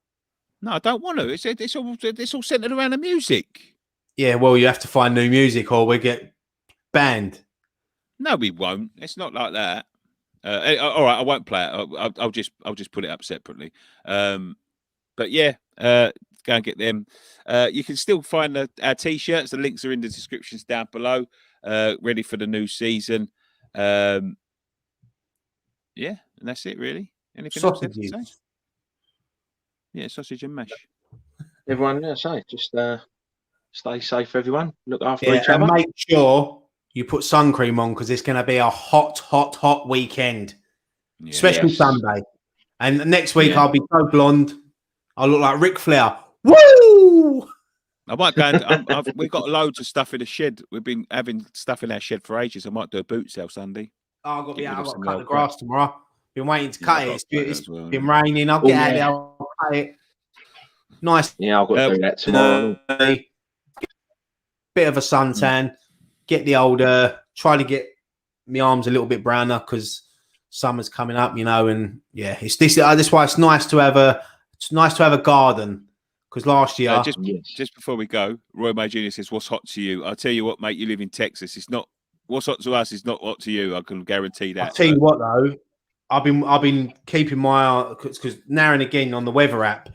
No, I don't want to. It's all centered around the music. Yeah, well, you have to find new music or we get banned. No, we won't. It's not like that. All right, I won't play it. I'll just put it up separately. But yeah, go and get them. You can still find our t-shirts. The links are in the descriptions down below. Ready for the new season. Yeah, and that's it really. Anything else to say? Yeah, sausage and mash. Everyone, just stay safe, everyone. Look after each other. And make sure you put sun cream on because it's going to be a hot weekend, especially Sunday. And next week I'll be so blonde, I'll look like Ric Flair. Woo! I might go. We've got loads of stuff in the shed. We've been having stuff in our shed for ages. I might do a boot sale Sunday. Oh, I've got to cut the grass tomorrow. Been waiting to cut it. It's been raining. I'll get out there. I'll cut it. Nice. Yeah, I've got to do that tomorrow. Bit of a suntan. Get the old. Try to get my arms a little bit browner because summer's coming up, and it's this. That's why it's nice to have a garden. Because last year, just before we go, Roy May Jr. says, "What's hot to you?" I'll tell you what, mate. You live in Texas. It's not what's hot to us. Is not hot to you. I can guarantee that. I'll tell you what, though. I've been keeping my eye because now and again on the weather app,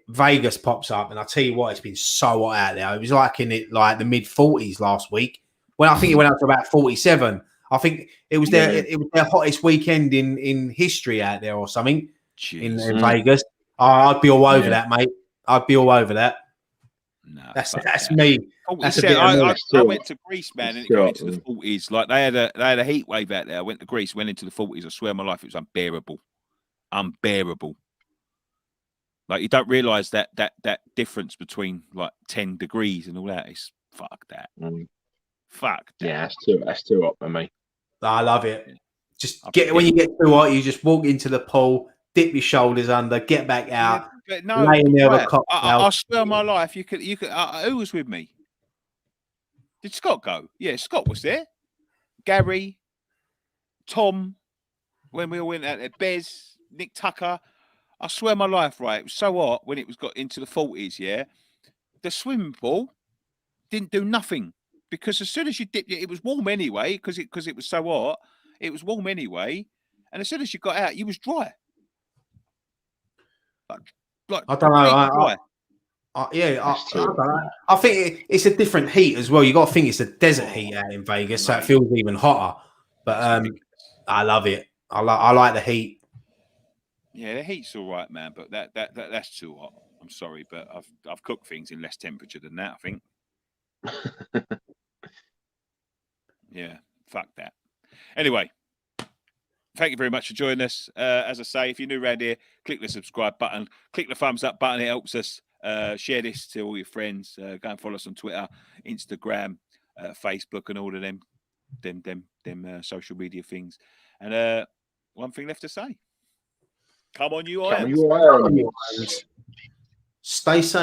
Vegas pops up, and I tell you what, it's been so hot out there. It was like in the mid 40s last week. Well, I think it went up to about 47. I think it was their hottest weekend in history out there or something in Vegas. I'd be all over that, mate. I'd be all over that. No, that's me. I went to Greece, man, and it got into the 40s. Like they had a heat wave out there. I went to Greece, went into the 40s. I swear on my life, it was unbearable. Like you don't realise that difference between like 10 degrees and all that. It's fuck that. Fuck that. Yeah, that's too hot for me. I love it. Just when you get too hot, you just walk into the pool, dip your shoulders under, get back out. Yeah, but no, I swear on my life, you could. Who was with me? Did Scott go? Yeah, Scott was there. Gary, Tom, when we all went out there, Bez, Nick Tucker. I swear on my life, right? It was so hot when it got into the 40s. Yeah, the swimming pool didn't do nothing because as soon as you dipped, it was warm anyway because it was so hot. It was warm anyway, and as soon as you got out, you was dry. Like I don't know. I think it's a different heat as well. You got to think it's a desert heat out in Vegas, so it feels even hotter. But I love it. I like the heat. Yeah, the heat's all right, man, but that's too hot. I'm sorry, but I've cooked things in less temperature than that, I think. Yeah, fuck that. Anyway, thank you very much for joining us. As I say, if you're new around here, click the subscribe button, click the thumbs up button. It helps us. Share this to all your friends. Go and follow us on Twitter, Instagram, Facebook, and all of them social media things. And one thing left to say. Come on, you Irons. Stay safe.